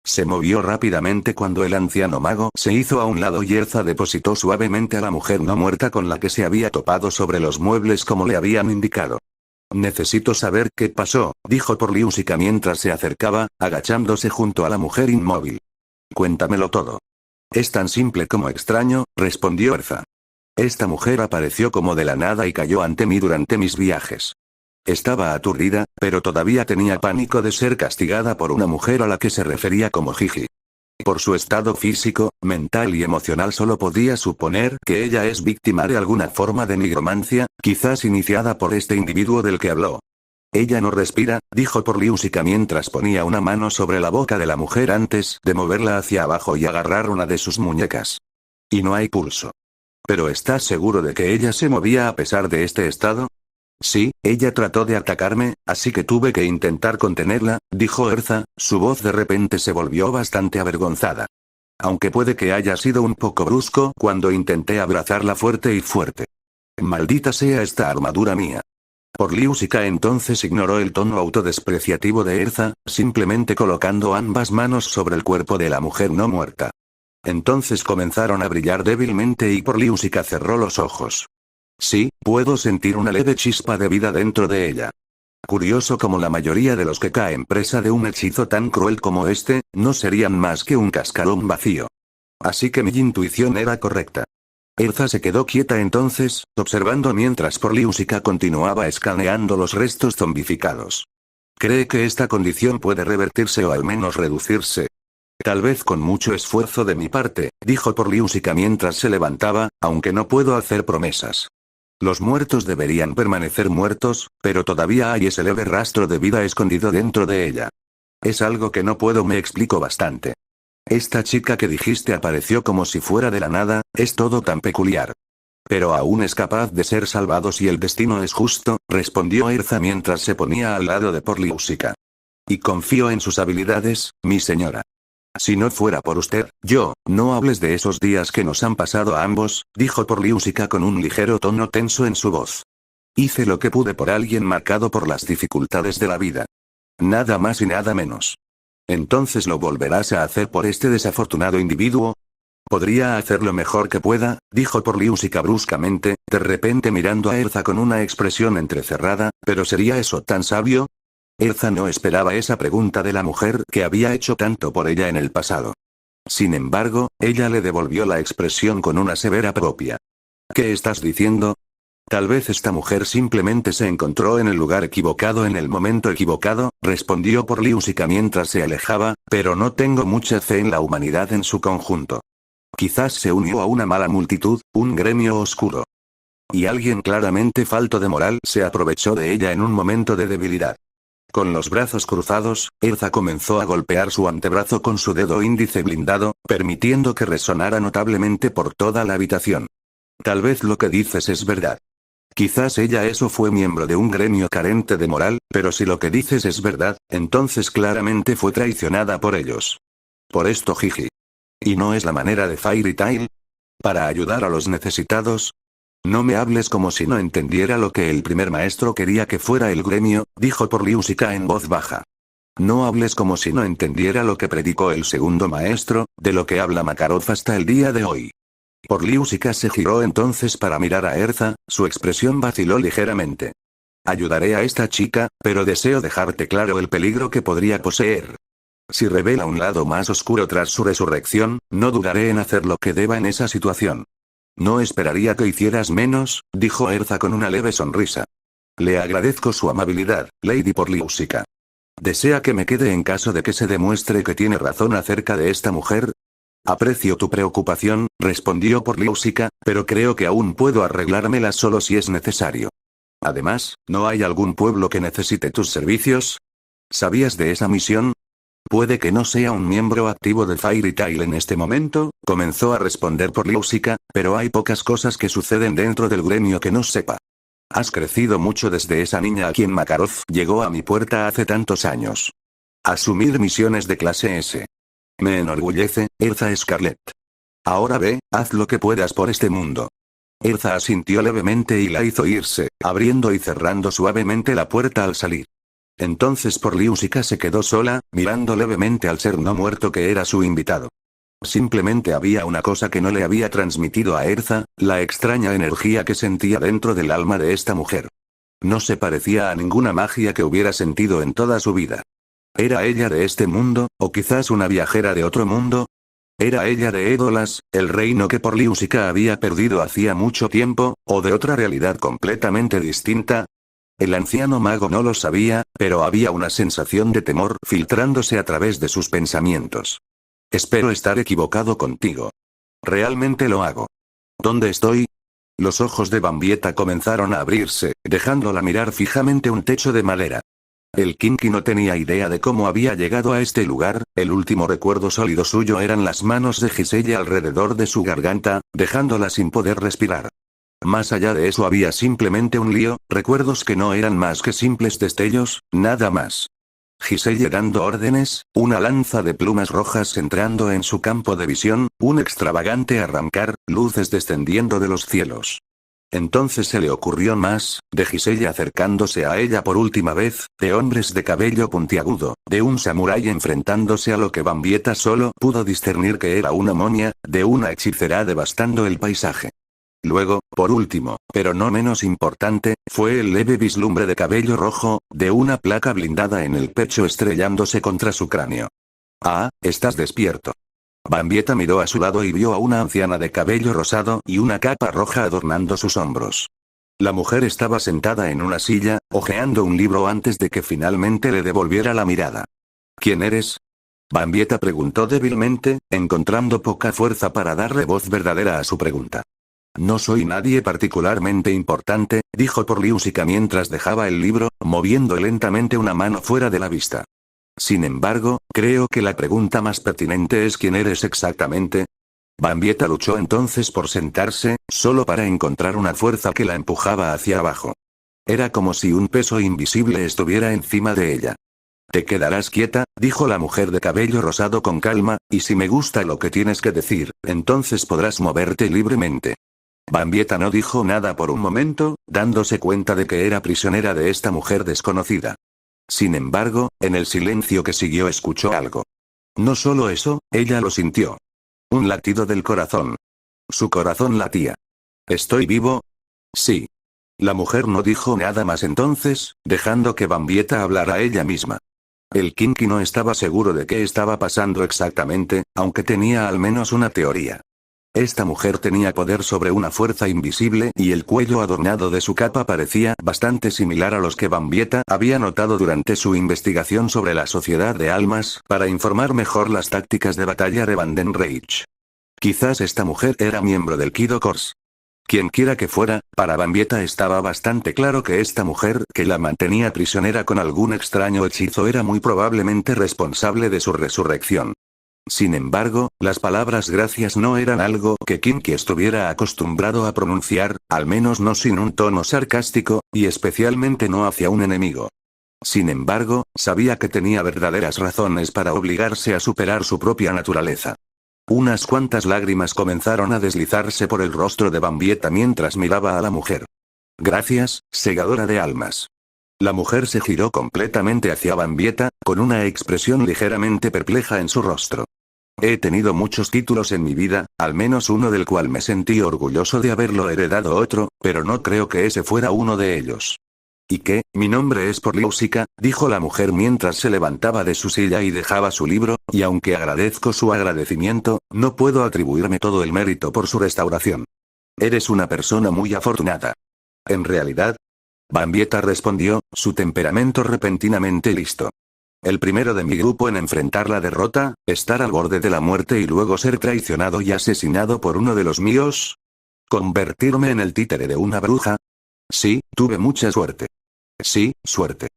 Se movió rápidamente cuando el anciano mago se hizo a un lado y Erza depositó suavemente a la mujer no muerta con la que se había topado sobre los muebles como le habían indicado. Necesito saber qué pasó, dijo Porliúsica mientras se acercaba, agachándose junto a la mujer inmóvil. Cuéntamelo todo. Es tan simple como extraño, respondió Erza. Esta mujer apareció como de la nada y cayó ante mí durante mis viajes. Estaba aturdida, pero todavía tenía pánico de ser castigada por una mujer a la que se refería como Gigi. Por su estado físico, mental y emocional solo podía suponer que ella es víctima de alguna forma de nigromancia, quizás iniciada por este individuo del que habló. Ella no respira, dijo Porliúsica mientras ponía una mano sobre la boca de la mujer antes de moverla hacia abajo y agarrar una de sus muñecas. Y no hay pulso. ¿Pero estás seguro de que ella se movía a pesar de este estado? Sí, ella trató de atacarme, así que tuve que intentar contenerla, dijo Erza, su voz de repente se volvió bastante avergonzada. Aunque puede que haya sido un poco brusco cuando intenté abrazarla fuerte y fuerte. Maldita sea esta armadura mía. Porliúsica entonces ignoró el tono autodespreciativo de Erza, simplemente colocando ambas manos sobre el cuerpo de la mujer no muerta. Entonces comenzaron a brillar débilmente y Porliúsica cerró los ojos. Sí, puedo sentir una leve chispa de vida dentro de ella. Curioso como la mayoría de los que caen presa de un hechizo tan cruel como este, no serían más que un cascarón vacío. Así que mi intuición era correcta. Erza se quedó quieta entonces, observando mientras Porliúsica continuaba escaneando los restos zombificados. ¿Cree que esta condición puede revertirse o al menos reducirse? Tal vez con mucho esfuerzo de mi parte, dijo Porliúsica mientras se levantaba, aunque no puedo hacer promesas. Los muertos deberían permanecer muertos, pero todavía hay ese leve rastro de vida escondido dentro de ella. Es algo que no puedo, me explico bastante. Esta chica que dijiste apareció como si fuera de la nada, es todo tan peculiar. Pero aún es capaz de ser salvado si el destino es justo, respondió Erza mientras se ponía al lado de Porliúsica. Y confío en sus habilidades, mi señora. Si no fuera por usted, no hables de esos días que nos han pasado a ambos, dijo Porliúsica con un ligero tono tenso en su voz. Hice lo que pude por alguien marcado por las dificultades de la vida. Nada más y nada menos. ¿Entonces lo volverás a hacer por este desafortunado individuo? Podría hacer lo mejor que pueda, dijo Porliúsica bruscamente, de repente mirando a Erza con una expresión entrecerrada, pero ¿sería eso tan sabio? Erza no esperaba esa pregunta de la mujer que había hecho tanto por ella en el pasado. Sin embargo, ella le devolvió la expresión con una severa propia. ¿Qué estás diciendo? Tal vez esta mujer simplemente se encontró en el lugar equivocado en el momento equivocado, respondió Porliúsica mientras se alejaba, pero no tengo mucha fe en la humanidad en su conjunto. Quizás se unió a una mala multitud, un gremio oscuro. Y alguien claramente falto de moral se aprovechó de ella en un momento de debilidad. Con los brazos cruzados, Erza comenzó a golpear su antebrazo con su dedo índice blindado, permitiendo que resonara notablemente por toda la habitación. Tal vez lo que dices es verdad. Quizás eso fue miembro de un gremio carente de moral, pero si lo que dices es verdad, entonces claramente fue traicionada por ellos. Por esto Gigi. ¿Y no es la manera de Fairy Tail? ¿Para ayudar a los necesitados? No me hables como si no entendiera lo que el primer maestro quería que fuera el gremio, dijo Porliúsica en voz baja. No hables como si no entendiera lo que predicó el segundo maestro, de lo que habla Makarov hasta el día de hoy. Porliúsica se giró entonces para mirar a Erza, su expresión vaciló ligeramente. Ayudaré a esta chica, pero deseo dejarte claro el peligro que podría poseer. Si revela un lado más oscuro tras su resurrección, no dudaré en hacer lo que deba en esa situación. No esperaría que hicieras menos, dijo Erza con una leve sonrisa. Le agradezco su amabilidad, Lady Porliúsica. ¿Desea que me quede en caso de que se demuestre que tiene razón acerca de esta mujer? Aprecio tu preocupación, respondió Porliúsica, pero creo que aún puedo arreglármela solo si es necesario. Además, ¿no hay algún pueblo que necesite tus servicios? ¿Sabías de esa misión? Puede que no sea un miembro activo de Fairy Tail en este momento, comenzó a responder Porliúsica, pero hay pocas cosas que suceden dentro del gremio que no sepa. Has crecido mucho desde esa niña a quien Makarov llegó a mi puerta hace tantos años. Asumir misiones de clase S. Me enorgullece, Erza Scarlet. Ahora ve, haz lo que puedas por este mundo. Erza asintió levemente y la hizo irse, abriendo y cerrando suavemente la puerta al salir. Entonces Porliúsica se quedó sola, mirando levemente al ser no muerto que era su invitado. Simplemente había una cosa que no le había transmitido a Erza, la extraña energía que sentía dentro del alma de esta mujer. No se parecía a ninguna magia que hubiera sentido en toda su vida. ¿Era ella de este mundo, o quizás una viajera de otro mundo? ¿Era ella de Edolas, el reino que Porliúsica había perdido hacía mucho tiempo, o de otra realidad completamente distinta? El anciano mago no lo sabía, pero había una sensación de temor filtrándose a través de sus pensamientos. Espero estar equivocado contigo. Realmente lo hago. ¿Dónde estoy? Los ojos de Bambieta comenzaron a abrirse, dejándola mirar fijamente un techo de madera. El Kinky no tenía idea de cómo había llegado a este lugar, el último recuerdo sólido suyo eran las manos de Giselle alrededor de su garganta, dejándola sin poder respirar. Más allá de eso había simplemente un lío, recuerdos que no eran más que simples destellos, nada más. Giselle dando órdenes, una lanza de plumas rojas entrando en su campo de visión, un extravagante arrancar, luces descendiendo de los cielos. Entonces se le ocurrió más, de Giselle acercándose a ella por última vez, de hombres de cabello puntiagudo, de un samurái enfrentándose a lo que Bambieta solo pudo discernir que era una momia, de una hechicera devastando el paisaje. Luego, por último, pero no menos importante, fue el leve vislumbre de cabello rojo, de una placa blindada en el pecho estrellándose contra su cráneo. Ah, estás despierto. Bambieta miró a su lado y vio a una anciana de cabello rosado y una capa roja adornando sus hombros. La mujer estaba sentada en una silla, hojeando un libro antes de que finalmente le devolviera la mirada. ¿Quién eres? Bambieta preguntó débilmente, encontrando poca fuerza para darle voz verdadera a su pregunta. No soy nadie particularmente importante, dijo Porliúsica mientras dejaba el libro, moviendo lentamente una mano fuera de la vista. Sin embargo, creo que la pregunta más pertinente es ¿quién eres exactamente? Bambieta luchó entonces por sentarse, solo para encontrar una fuerza que la empujaba hacia abajo. Era como si un peso invisible estuviera encima de ella. Te quedarás quieta, dijo la mujer de cabello rosado con calma, y si me gusta lo que tienes que decir, entonces podrás moverte libremente. Bambieta no dijo nada por un momento, dándose cuenta de que era prisionera de esta mujer desconocida. Sin embargo, en el silencio que siguió escuchó algo. No solo eso, ella lo sintió. Un latido del corazón. Su corazón latía. ¿Estoy vivo? Sí. La mujer no dijo nada más entonces, dejando que Bambieta hablara ella misma. El Kinky no estaba seguro de qué estaba pasando exactamente, aunque tenía al menos una teoría. Esta mujer tenía poder sobre una fuerza invisible y el cuello adornado de su capa parecía bastante similar a los que Bambieta había notado durante su investigación sobre la sociedad de almas para informar mejor las tácticas de batalla de Vandenreich. Quizás esta mujer era miembro del Kido Corps. Quienquiera que fuera, para Bambieta estaba bastante claro que esta mujer que la mantenía prisionera con algún extraño hechizo era muy probablemente responsable de su resurrección. Sin embargo, las palabras gracias no eran algo que Kinky estuviera acostumbrado a pronunciar, al menos no sin un tono sarcástico, y especialmente no hacia un enemigo. Sin embargo, sabía que tenía verdaderas razones para obligarse a superar su propia naturaleza. Unas cuantas lágrimas comenzaron a deslizarse por el rostro de Bambieta mientras miraba a la mujer. Gracias, segadora de almas. La mujer se giró completamente hacia Bambieta, con una expresión ligeramente perpleja en su rostro. He tenido muchos títulos en mi vida, al menos uno del cual me sentí orgulloso de haberlo heredado otro, pero no creo que ese fuera uno de ellos. ¿Y qué? Mi nombre es Porliúsica, dijo la mujer mientras se levantaba de su silla y dejaba su libro, y aunque agradezco su agradecimiento, no puedo atribuirme todo el mérito por su restauración. Eres una persona muy afortunada. En realidad, Bambieta respondió, su temperamento repentinamente listo. El primero de mi grupo en enfrentar la derrota, estar al borde de la muerte y luego ser traicionado y asesinado por uno de los míos. ¿Convertirme en el títere de una bruja? Sí, tuve mucha suerte. Sí, suerte.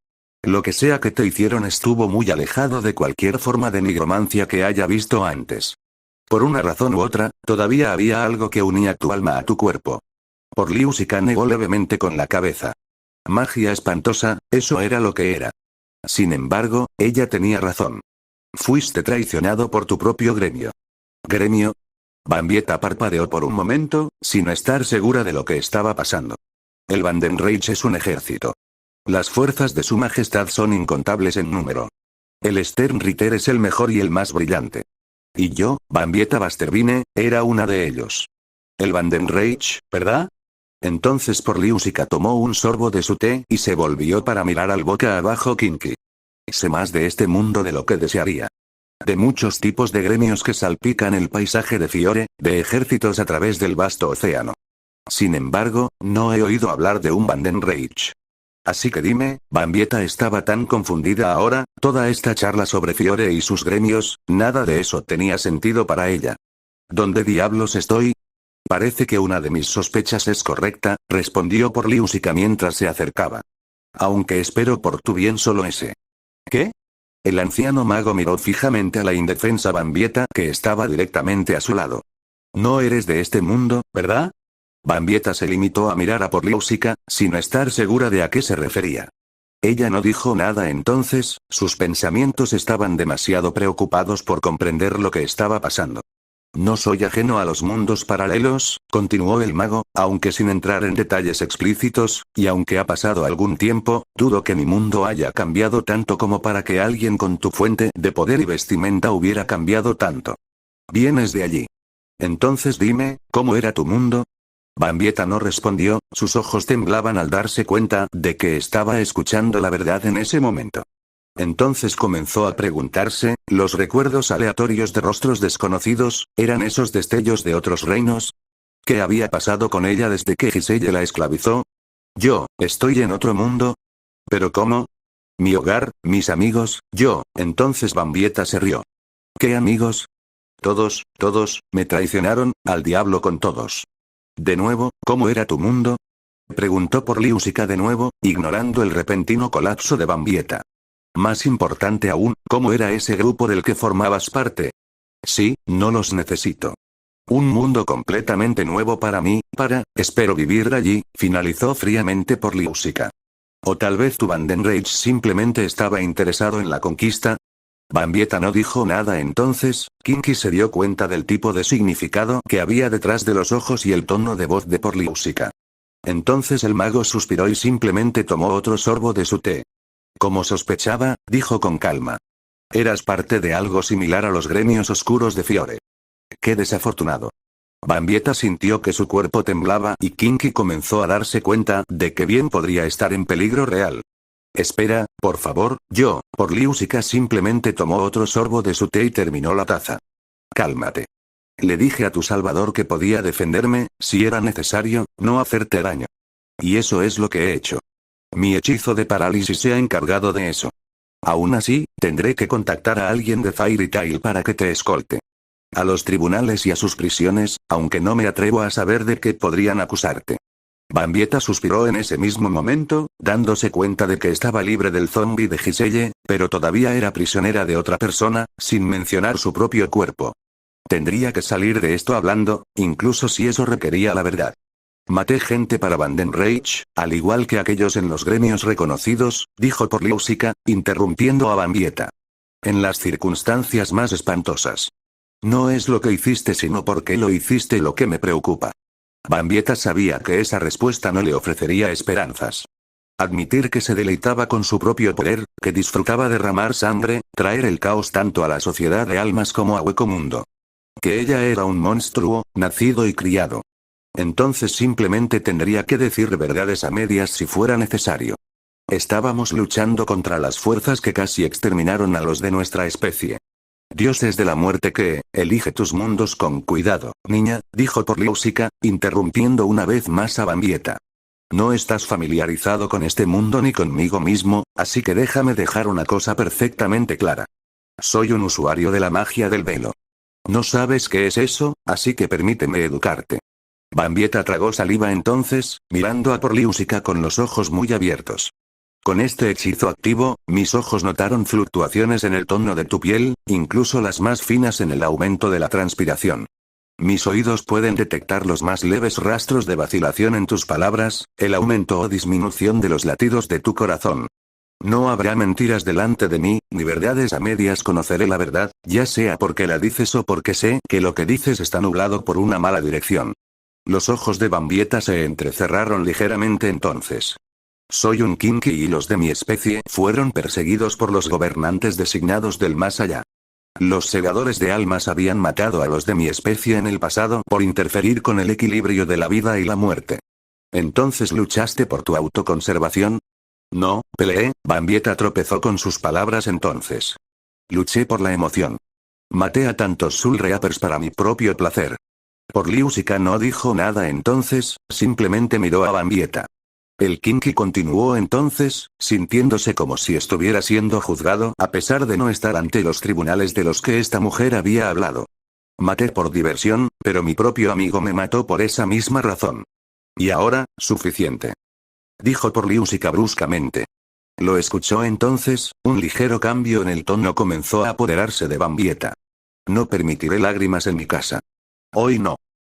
Lo que sea que te hicieron estuvo muy alejado de cualquier forma de nigromancia que haya visto antes. Por una razón u otra, todavía había algo que unía tu alma a tu cuerpo. Por Liusica negó levemente con la cabeza. Magia espantosa, eso era lo que era. Sin embargo, ella tenía razón. Fuiste traicionado por tu propio gremio. ¿Gremio? Bambieta parpadeó por un momento, sin estar segura de lo que estaba pasando. El Vandenreich es un ejército. Las fuerzas de su majestad son incontables en número. El Sternritter es el mejor y el más brillante. Y yo, Bambieta Basterbine, era una de ellos. El Vandenreich, ¿verdad? Entonces Liusica tomó un sorbo de su té y se volvió para mirar al boca abajo Kinky. Sé más de este mundo de lo que desearía. De muchos tipos de gremios que salpican el paisaje de Fiore, de ejércitos a través del vasto océano. Sin embargo, no he oído hablar de un Vandenreich. Así que dime, Bambieta estaba tan confundida ahora, toda esta charla sobre Fiore y sus gremios, nada de eso tenía sentido para ella. ¿Dónde diablos estoy? Parece que una de mis sospechas es correcta, respondió Liusica mientras se acercaba. Aunque espero por tu bien solo ese. ¿Qué? El anciano mago miró fijamente a la indefensa Bambieta que estaba directamente a su lado. No eres de este mundo, ¿verdad? Bambieta se limitó a mirar a Liusica, sin estar segura de a qué se refería. Ella no dijo nada entonces, sus pensamientos estaban demasiado preocupados por comprender lo que estaba pasando. No soy ajeno a los mundos paralelos, continuó el mago, aunque sin entrar en detalles explícitos, y aunque ha pasado algún tiempo, dudo que mi mundo haya cambiado tanto como para que alguien con tu fuente de poder y vestimenta hubiera cambiado tanto. Vienes de allí. Entonces dime, ¿cómo era tu mundo? Bambieta no respondió, sus ojos temblaban al darse cuenta de que estaba escuchando la verdad en ese momento. Entonces comenzó a preguntarse, ¿los recuerdos aleatorios de rostros desconocidos, eran esos destellos de otros reinos? ¿Qué había pasado con ella desde que Giselle la esclavizó? Yo, ¿estoy en otro mundo? ¿Pero cómo? Mi hogar, mis amigos, yo, entonces Bambieta se rió. ¿Qué amigos? Todos, me traicionaron, al diablo con todos. De nuevo, ¿cómo era tu mundo? Preguntó Liusica de nuevo, ignorando el repentino colapso de Bambieta. Más importante aún, ¿cómo era ese grupo del que formabas parte? Sí, no los necesito. Un mundo completamente nuevo para mí, espero vivir allí, finalizó fríamente Liusica. O tal vez tu Vandenreich simplemente estaba interesado en la conquista. Bambieta no dijo nada entonces, Kinky se dio cuenta del tipo de significado que había detrás de los ojos y el tono de voz de Liusica. Entonces el mago suspiró y simplemente tomó otro sorbo de su té. Como sospechaba, dijo con calma. Eras parte de algo similar a los gremios oscuros de Fiore. Qué desafortunado. Bambieta sintió que su cuerpo temblaba y Kinky comenzó a darse cuenta de que bien podría estar en peligro real. Espera, por favor, Liusica simplemente tomó otro sorbo de su té y terminó la taza. Cálmate. Le dije a tu salvador que podía defenderme, si era necesario, no hacerte daño. Y eso es lo que he hecho. Mi hechizo de parálisis se ha encargado de eso. Aún así, tendré que contactar a alguien de Fairy Tail para que te escolte. A los tribunales y a sus prisiones, aunque no me atrevo a saber de qué podrían acusarte. Bambieta suspiró en ese mismo momento, dándose cuenta de que estaba libre del zombi de Giselle, pero todavía era prisionera de otra persona, sin mencionar su propio cuerpo. Tendría que salir de esto hablando, incluso si eso requería la verdad. Maté gente para Vandenreich, al igual que aquellos en los gremios reconocidos, dijo Liusica, interrumpiendo a Bambieta. En las circunstancias más espantosas. No es lo que hiciste sino por qué lo hiciste lo que me preocupa. Bambieta sabía que esa respuesta no le ofrecería esperanzas. Admitir que se deleitaba con su propio poder, que disfrutaba derramar sangre, traer el caos tanto a la sociedad de almas como a Hueco Mundo. Que ella era un monstruo, nacido y criado. Entonces simplemente tendría que decir verdades a medias si fuera necesario. Estábamos luchando contra las fuerzas que casi exterminaron a los de nuestra especie. Dioses de la muerte que, elige tus mundos con cuidado, niña, dijo Liusica, interrumpiendo una vez más a Bambieta. No estás familiarizado con este mundo ni conmigo mismo, así que déjame dejar una cosa perfectamente clara. Soy un usuario de la magia del velo. No sabes qué es eso, así que permíteme educarte. Bambieta tragó saliva entonces, mirando a Porliúsica con los ojos muy abiertos. Con este hechizo activo, mis ojos notaron fluctuaciones en el tono de tu piel, incluso las más finas en el aumento de la transpiración. Mis oídos pueden detectar los más leves rastros de vacilación en tus palabras, el aumento o disminución de los latidos de tu corazón. No habrá mentiras delante de mí, ni verdades a medias. Conoceré la verdad, ya sea porque la dices o porque sé que lo que dices está nublado por una mala dirección. Los ojos de Bambieta se entrecerraron ligeramente entonces. Soy un Kinky y los de mi especie fueron perseguidos por los gobernantes designados del más allá. Los segadores de almas habían matado a los de mi especie en el pasado por interferir con el equilibrio de la vida y la muerte. ¿Entonces luchaste por tu autoconservación? No, peleé. Bambieta tropezó con sus palabras entonces. Luché por la emoción. Maté a tantos Soul Reapers para mi propio placer. Porliúsica no dijo nada entonces, simplemente miró a Bambieta. El Kinky continuó entonces, sintiéndose como si estuviera siendo juzgado a pesar de no estar ante los tribunales de los que esta mujer había hablado. Maté por diversión, pero mi propio amigo me mató por esa misma razón. Y ahora, suficiente. Dijo Porliúsica bruscamente. Lo escuchó entonces, un ligero cambio en el tono comenzó a apoderarse de Bambieta. No permitiré lágrimas en mi casa. Hoy no.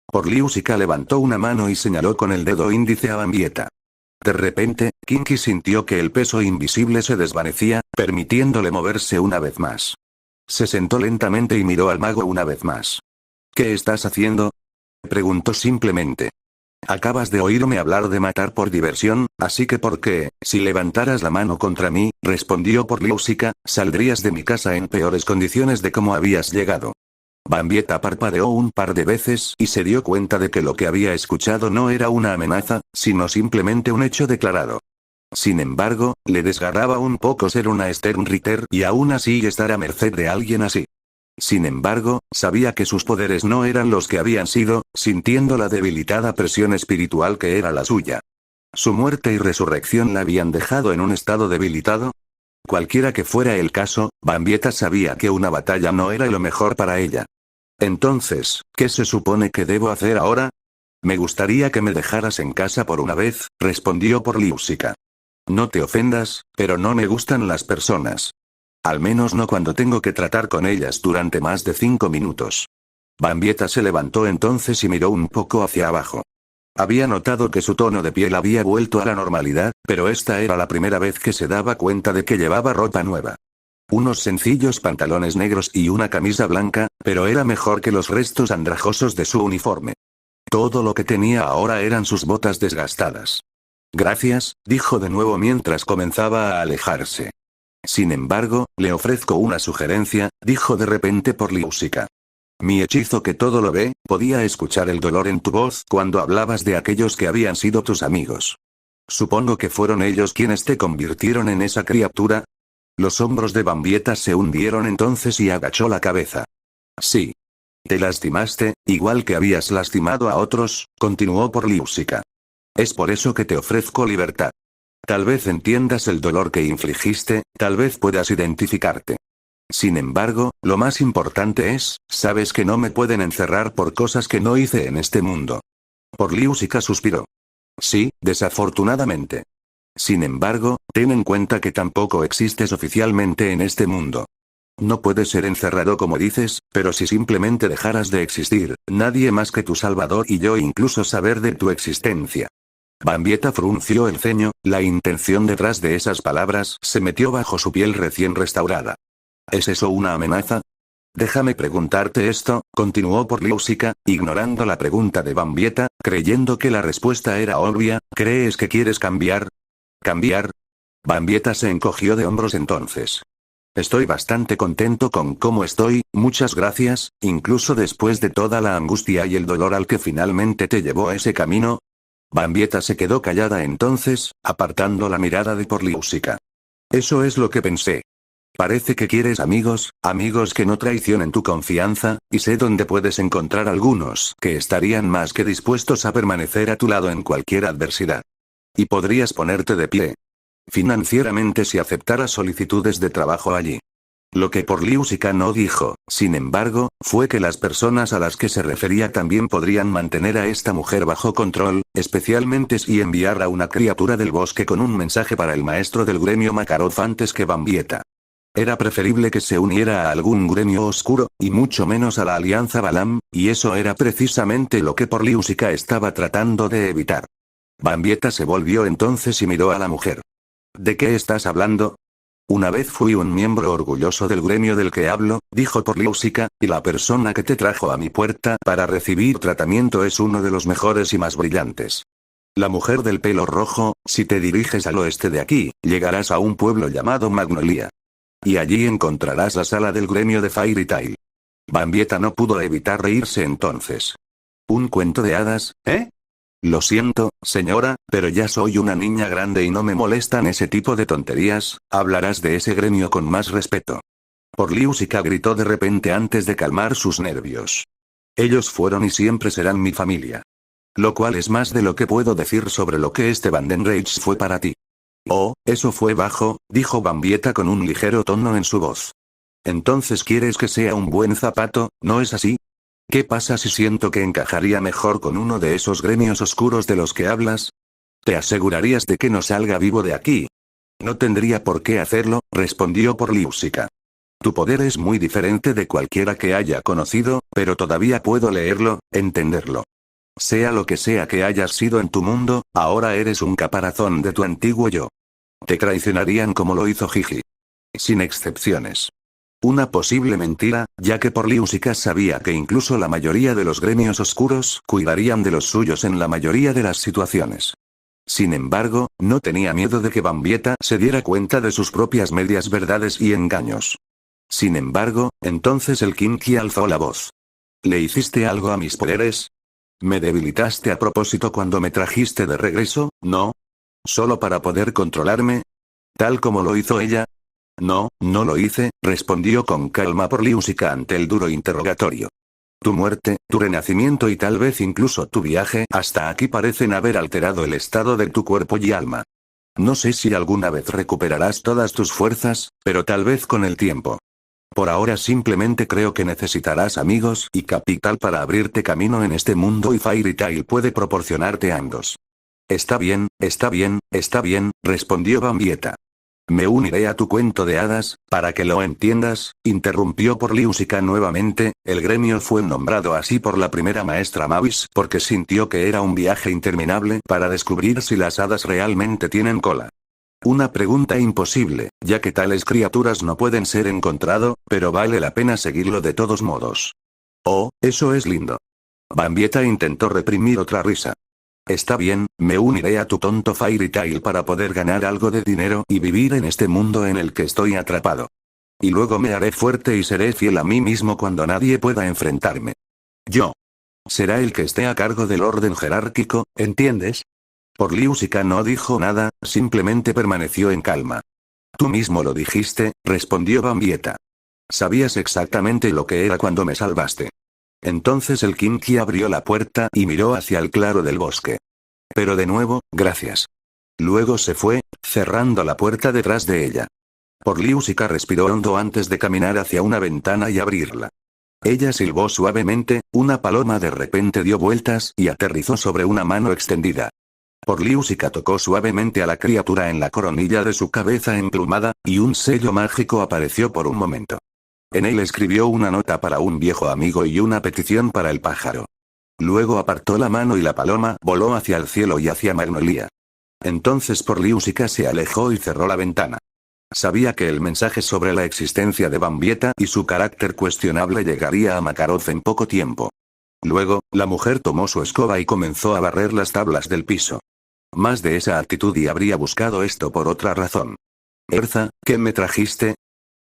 Porliúsica levantó una mano y señaló con el dedo índice a Bambieta. De repente, Kinky sintió que el peso invisible se desvanecía, permitiéndole moverse una vez más. Se sentó lentamente y miró al mago una vez más. ¿Qué estás haciendo? Preguntó simplemente. Acabas de oírme hablar de matar por diversión, así que ¿por qué, si levantaras la mano contra mí, respondió Porliúsica, saldrías de mi casa en peores condiciones de cómo habías llegado? Bambieta parpadeó un par de veces y se dio cuenta de que lo que había escuchado no era una amenaza, sino simplemente un hecho declarado. Sin embargo, le desgarraba un poco ser una Sternritter y aún así estar a merced de alguien así. Sin embargo, sabía que sus poderes no eran los que habían sido, sintiendo la debilitada presión espiritual que era la suya. ¿Su muerte y resurrección la habían dejado en un estado debilitado? Cualquiera que fuera el caso, Bambieta sabía que una batalla no era lo mejor para ella. Entonces, ¿qué se supone que debo hacer ahora? Me gustaría que me dejaras en casa por una vez, respondió Porliúsica. No te ofendas, pero no me gustan las personas. Al menos no cuando tengo que tratar con ellas durante más de 5 minutos. Bambieta se levantó entonces y miró un poco hacia abajo. Había notado que su tono de piel había vuelto a la normalidad, pero esta era la primera vez que se daba cuenta de que llevaba ropa nueva. Unos sencillos pantalones negros y una camisa blanca, pero era mejor que los restos andrajosos de su uniforme. Todo lo que tenía ahora eran sus botas desgastadas. Gracias, dijo de nuevo mientras comenzaba a alejarse. Sin embargo, le ofrezco una sugerencia, dijo de repente Porliúsica. Mi hechizo que todo lo ve, podía escuchar el dolor en tu voz cuando hablabas de aquellos que habían sido tus amigos. Supongo que fueron ellos quienes te convirtieron en esa criatura. Los hombros de Bambieta se hundieron entonces y agachó la cabeza. Sí. Te lastimaste, igual que habías lastimado a otros, continuó Porliúsica. Es por eso que te ofrezco libertad. Tal vez entiendas el dolor que infligiste, tal vez puedas identificarte. Sin embargo, lo más importante es, sabes que no me pueden encerrar por cosas que no hice en este mundo. Porliúsica suspiró. Sí, desafortunadamente. Sin embargo, ten en cuenta que tampoco existes oficialmente en este mundo. No puedes ser encerrado como dices, pero si simplemente dejaras de existir, nadie más que tu Salvador y yo incluso saber de tu existencia. Bambieta frunció el ceño, la intención detrás de esas palabras se metió bajo su piel recién restaurada. ¿Es eso una amenaza? Déjame preguntarte esto, continuó Porliúsica, ignorando la pregunta de Bambieta, creyendo que la respuesta era obvia, ¿crees que quieres cambiar? ¿Cambiar? Bambieta se encogió de hombros entonces. Estoy bastante contento con cómo estoy, muchas gracias, incluso después de toda la angustia y el dolor al que finalmente te llevó a ese camino. Bambieta se quedó callada entonces, apartando la mirada de Porliúsica. Eso es lo que pensé. Parece que quieres amigos, amigos que no traicionen tu confianza, y sé dónde puedes encontrar algunos que estarían más que dispuestos a permanecer a tu lado en cualquier adversidad. Y podrías ponerte de pie financieramente si aceptaras solicitudes de trabajo allí. Lo que por Liu Xika no dijo, sin embargo, fue que las personas a las que se refería también podrían mantener a esta mujer bajo control, especialmente si enviara una criatura del bosque con un mensaje para el maestro del gremio Makarov antes que Bambieta. Era preferible que se uniera a algún gremio oscuro, y mucho menos a la alianza Balam, y eso era precisamente lo que por Liu Xika estaba tratando de evitar. Bambieta se volvió entonces y miró a la mujer. ¿De qué estás hablando? Una vez fui un miembro orgulloso del gremio del que hablo, dijo por Liu Xika, y la persona que te trajo a mi puerta para recibir tratamiento es uno de los mejores y más brillantes. La mujer del pelo rojo, si te diriges al oeste de aquí, llegarás a un pueblo llamado Magnolia. Y allí encontrarás la sala del gremio de Fairy Tail. Bambieta no pudo evitar reírse entonces. ¿Un cuento de hadas, eh? Lo siento, señora, pero ya soy una niña grande y no me molestan ese tipo de tonterías, hablarás de ese gremio con más respeto. Por Liu Xika gritó de repente antes de calmar sus nervios. Ellos fueron y siempre serán mi familia. Lo cual es más de lo que puedo decir sobre lo que este Vandenreich fue para ti. Oh, eso fue bajo, dijo Bambieta con un ligero tono en su voz. Entonces quieres que sea un buen zapato, ¿no es así? ¿Qué pasa si siento que encajaría mejor con uno de esos gremios oscuros de los que hablas? ¿Te asegurarías de que no salga vivo de aquí? No tendría por qué hacerlo, respondió por Liu Xika. Tu poder es muy diferente de cualquiera que haya conocido, pero todavía puedo leerlo, entenderlo. Sea lo que sea que hayas sido en tu mundo, ahora eres un caparazón de tu antiguo yo. Te traicionarían como lo hizo Gigi. Sin excepciones. Una posible mentira, ya que por Liu Xika sabía que incluso la mayoría de los gremios oscuros cuidarían de los suyos en la mayoría de las situaciones. Sin embargo, no tenía miedo de que Bambieta se diera cuenta de sus propias medias verdades y engaños. Sin embargo, entonces el Kinky alzó la voz. ¿Le hiciste algo a mis poderes? ¿Me debilitaste a propósito cuando me trajiste de regreso, no? ¿Solo para poder controlarme? ¿Tal como lo hizo ella? No, no lo hice, respondió con calma por Liu Xika ante el duro interrogatorio. Tu muerte, tu renacimiento y tal vez incluso tu viaje hasta aquí parecen haber alterado el estado de tu cuerpo y alma. No sé si alguna vez recuperarás todas tus fuerzas, pero tal vez con el tiempo. Por ahora simplemente creo que necesitarás amigos y capital para abrirte camino en este mundo y Fairy Tail puede proporcionarte ambos. Está bien, está bien, está bien, respondió Bambieta. Me uniré a tu cuento de hadas, para que lo entiendas, interrumpió por Liu Xika nuevamente, el gremio fue nombrado así por la primera maestra Mavis porque sintió que era un viaje interminable para descubrir si las hadas realmente tienen cola. Una pregunta imposible, ya que tales criaturas no pueden ser encontrado, pero vale la pena seguirlo de todos modos. Oh, eso es lindo. Bambieta intentó reprimir otra risa. Está bien, me uniré a tu tonto Fairy Tail para poder ganar algo de dinero y vivir en este mundo en el que estoy atrapado. Y luego me haré fuerte y seré fiel a mí mismo cuando nadie pueda enfrentarme. Yo. Será el que esté a cargo del orden jerárquico, ¿entiendes? Por Liu Xika no dijo nada, simplemente permaneció en calma. Tú mismo lo dijiste, respondió Bambieta. Sabías exactamente lo que era cuando me salvaste. Entonces el Kinky abrió la puerta y miró hacia el claro del bosque. Pero de nuevo, gracias. Luego se fue, cerrando la puerta detrás de ella. Por Liu Xika respiró hondo antes de caminar hacia una ventana y abrirla. Ella silbó suavemente, una paloma de repente dio vueltas y aterrizó sobre una mano extendida. Por Liu Xika tocó suavemente a la criatura en la coronilla de su cabeza emplumada, y un sello mágico apareció por un momento. En él escribió una nota para un viejo amigo y una petición para el pájaro. Luego apartó la mano y la paloma voló hacia el cielo y hacia Magnolia. Entonces por Liu Xika se alejó y cerró la ventana. Sabía que el mensaje sobre la existencia de Bambieta y su carácter cuestionable llegaría a Makarov en poco tiempo. Luego, la mujer tomó su escoba y comenzó a barrer las tablas del piso. Más de esa actitud y habría buscado esto por otra razón. Erza, ¿qué me trajiste?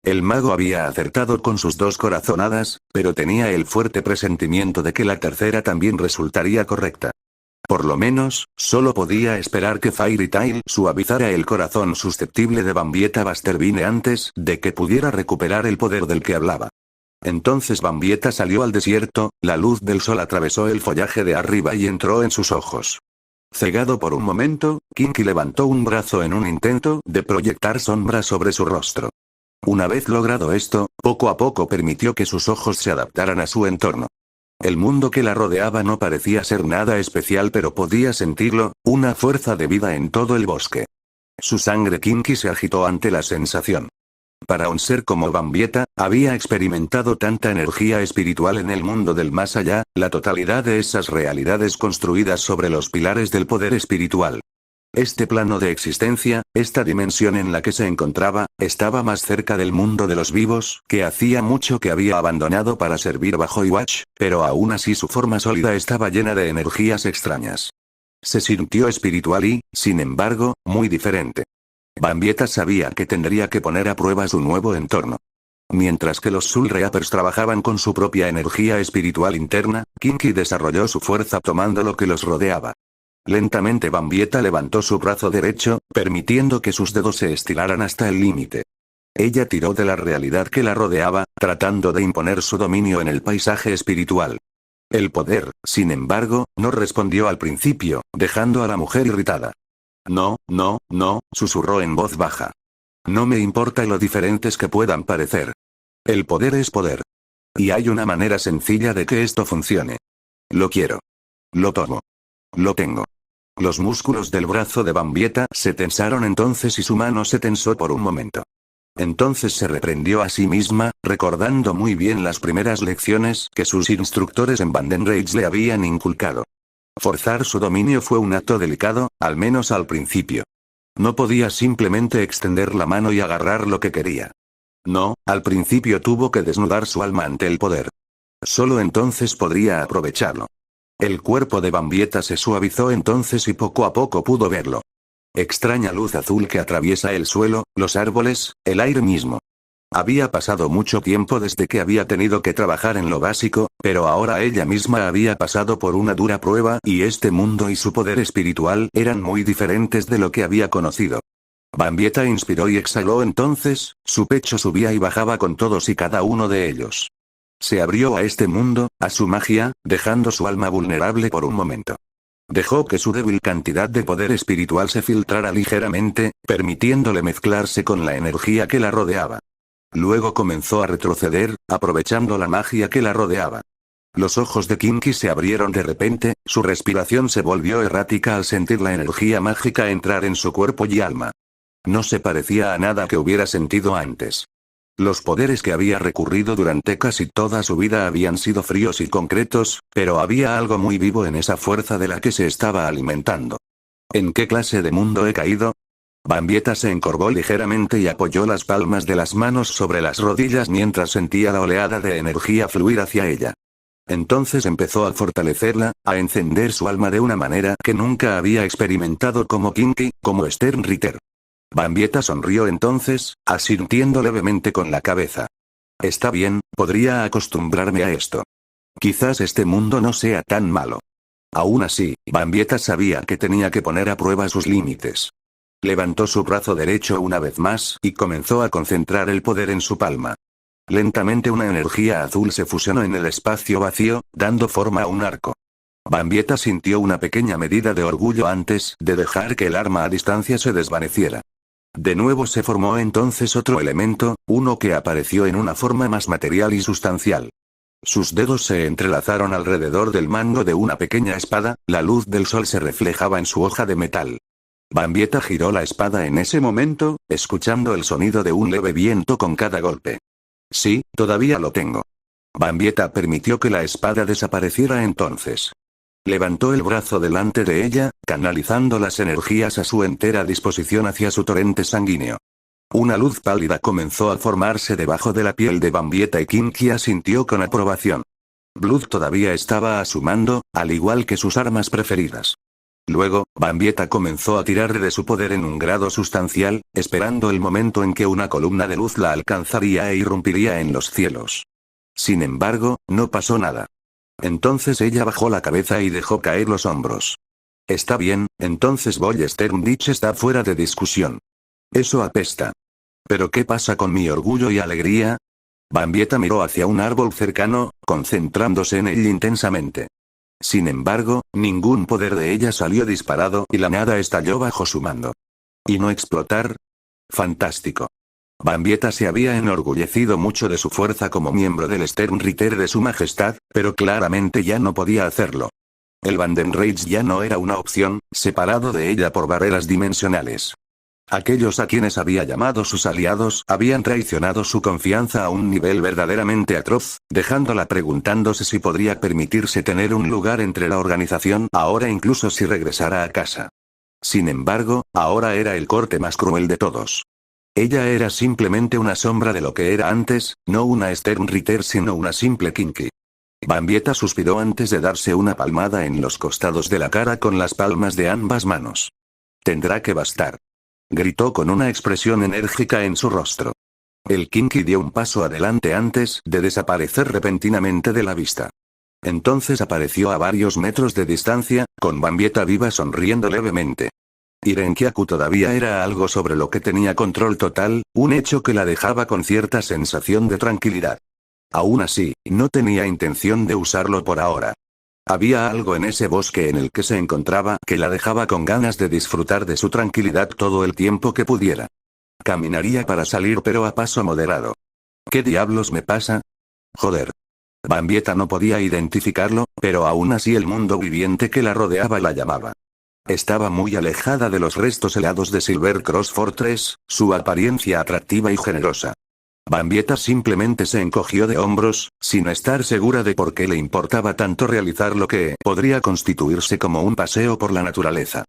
El mago había acertado con sus dos corazonadas, pero tenía el fuerte presentimiento de que la tercera también resultaría correcta. Por lo menos, solo podía esperar que Fairy Tail suavizara el corazón susceptible de Bambieta Bastervine antes de que pudiera recuperar el poder del que hablaba. Entonces Bambieta salió al desierto, la luz del sol atravesó el follaje de arriba y entró en sus ojos. Cegado por un momento, Kinky levantó un brazo en un intento de proyectar sombra sobre su rostro. Una vez logrado esto, poco a poco permitió que sus ojos se adaptaran a su entorno. El mundo que la rodeaba no parecía ser nada especial, pero podía sentirlo, una fuerza de vida en todo el bosque. Su sangre Kinky se agitó ante la sensación. Para un ser como Bambieta, había experimentado tanta energía espiritual en el mundo del más allá, la totalidad de esas realidades construidas sobre los pilares del poder espiritual. Este plano de existencia, esta dimensión en la que se encontraba, estaba más cerca del mundo de los vivos, que hacía mucho que había abandonado para servir bajo Iwatch, pero aún así su forma sólida estaba llena de energías extrañas. Se sintió espiritual y, sin embargo, muy diferente. Bambieta sabía que tendría que poner a prueba su nuevo entorno. Mientras que los Soul Reapers trabajaban con su propia energía espiritual interna, Kinky desarrolló su fuerza tomando lo que los rodeaba. Lentamente Bambieta levantó su brazo derecho, permitiendo que sus dedos se estiraran hasta el límite. Ella tiró de la realidad que la rodeaba, tratando de imponer su dominio en el paisaje espiritual. El poder, sin embargo, no respondió al principio, dejando a la mujer irritada. No, no, no, susurró en voz baja. No me importa lo diferentes que puedan parecer. El poder es poder. Y hay una manera sencilla de que esto funcione. Lo quiero. Lo tomo. Lo tengo. Los músculos del brazo de Bambieta se tensaron entonces y su mano se tensó por un momento. Entonces se reprendió a sí misma, recordando muy bien las primeras lecciones que sus instructores en Bandenrage le habían inculcado. Forzar su dominio fue un acto delicado, al menos al principio. No podía simplemente extender la mano y agarrar lo que quería. No, al principio tuvo que desnudar su alma ante el poder. Solo entonces podría aprovecharlo. El cuerpo de Bambieta se suavizó entonces y poco a poco pudo verlo. Extraña luz azul que atraviesa el suelo, los árboles, el aire mismo. Había pasado mucho tiempo desde que había tenido que trabajar en lo básico, pero ahora ella misma había pasado por una dura prueba y este mundo y su poder espiritual eran muy diferentes de lo que había conocido. Bambieta inspiró y exhaló entonces, su pecho subía y bajaba con todos y cada uno de ellos. Se abrió a este mundo, a su magia, dejando su alma vulnerable por un momento. Dejó que su débil cantidad de poder espiritual se filtrara ligeramente, permitiéndole mezclarse con la energía que la rodeaba. Luego comenzó a retroceder, aprovechando la magia que la rodeaba. Los ojos de Kinky se abrieron de repente, su respiración se volvió errática al sentir la energía mágica entrar en su cuerpo y alma. No se parecía a nada que hubiera sentido antes. Los poderes que había recurrido durante casi toda su vida habían sido fríos y concretos, pero había algo muy vivo en esa fuerza de la que se estaba alimentando. ¿En qué clase de mundo he caído? Bambieta se encorvó ligeramente y apoyó las palmas de las manos sobre las rodillas mientras sentía la oleada de energía fluir hacia ella. Entonces empezó a fortalecerla, a encender su alma de una manera que nunca había experimentado como Kinky, como Stern Ritter. Bambieta sonrió entonces, asintiendo levemente con la cabeza. Está bien, podría acostumbrarme a esto. Quizás este mundo no sea tan malo. Aún así, Bambieta sabía que tenía que poner a prueba sus límites. Levantó su brazo derecho una vez más y comenzó a concentrar el poder en su palma. Lentamente una energía azul se fusionó en el espacio vacío, dando forma a un arco. Bambieta sintió una pequeña medida de orgullo antes de dejar que el arma a distancia se desvaneciera. De nuevo se formó entonces otro elemento, uno que apareció en una forma más material y sustancial. Sus dedos se entrelazaron alrededor del mango de una pequeña espada, la luz del sol se reflejaba en su hoja de metal. Bambieta giró la espada en ese momento, escuchando el sonido de un leve viento con cada golpe. Sí, todavía lo tengo. Bambieta permitió que la espada desapareciera entonces. Levantó el brazo delante de ella, canalizando las energías a su entera disposición hacia su torrente sanguíneo. Una luz pálida comenzó a formarse debajo de la piel de Bambieta y Kinky asintió con aprobación. Blood todavía estaba a su mando, al igual que sus armas preferidas. Luego, Bambieta comenzó a tirar de su poder en un grado sustancial, esperando el momento en que una columna de luz la alcanzaría e irrumpiría en los cielos. Sin embargo, no pasó nada. Entonces ella bajó la cabeza y dejó caer los hombros. Está bien, entonces Stern Ditch está fuera de discusión. Eso apesta. ¿Pero qué pasa con mi orgullo y alegría? Bambieta miró hacia un árbol cercano, concentrándose en él intensamente. Sin embargo, ningún poder de ella salió disparado y la nada estalló bajo su mando. ¿Y no explotar? Fantástico. Bambieta se había enorgullecido mucho de su fuerza como miembro del Sternritter de su majestad, pero claramente ya no podía hacerlo. El Vandenreich ya no era una opción, separado de ella por barreras dimensionales. Aquellos a quienes había llamado sus aliados habían traicionado su confianza a un nivel verdaderamente atroz, dejándola preguntándose si podría permitirse tener un lugar entre la organización ahora incluso si regresara a casa. Sin embargo, ahora era el corte más cruel de todos. Ella era simplemente una sombra de lo que era antes, no una Sternritter sino una simple Kinky. Bambieta suspiró antes de darse una palmada en los costados de la cara con las palmas de ambas manos. Tendrá que bastar. Gritó con una expresión enérgica en su rostro. El Kinky dio un paso adelante antes de desaparecer repentinamente de la vista. Entonces apareció a varios metros de distancia, con Bambieta viva sonriendo levemente. Irenkiaku todavía era algo sobre lo que tenía control total, un hecho que la dejaba con cierta sensación de tranquilidad. Aún así, no tenía intención de usarlo por ahora. Había algo en ese bosque en el que se encontraba que la dejaba con ganas de disfrutar de su tranquilidad todo el tiempo que pudiera. Caminaría para salir pero a paso moderado. ¿Qué diablos me pasa? Joder. Bambieta no podía identificarlo, pero aún así el mundo viviente que la rodeaba la llamaba. Estaba muy alejada de los restos helados de Silver Cross Fortress, su apariencia atractiva y generosa. Bambieta simplemente se encogió de hombros, sin estar segura de por qué le importaba tanto realizar lo que podría constituirse como un paseo por la naturaleza.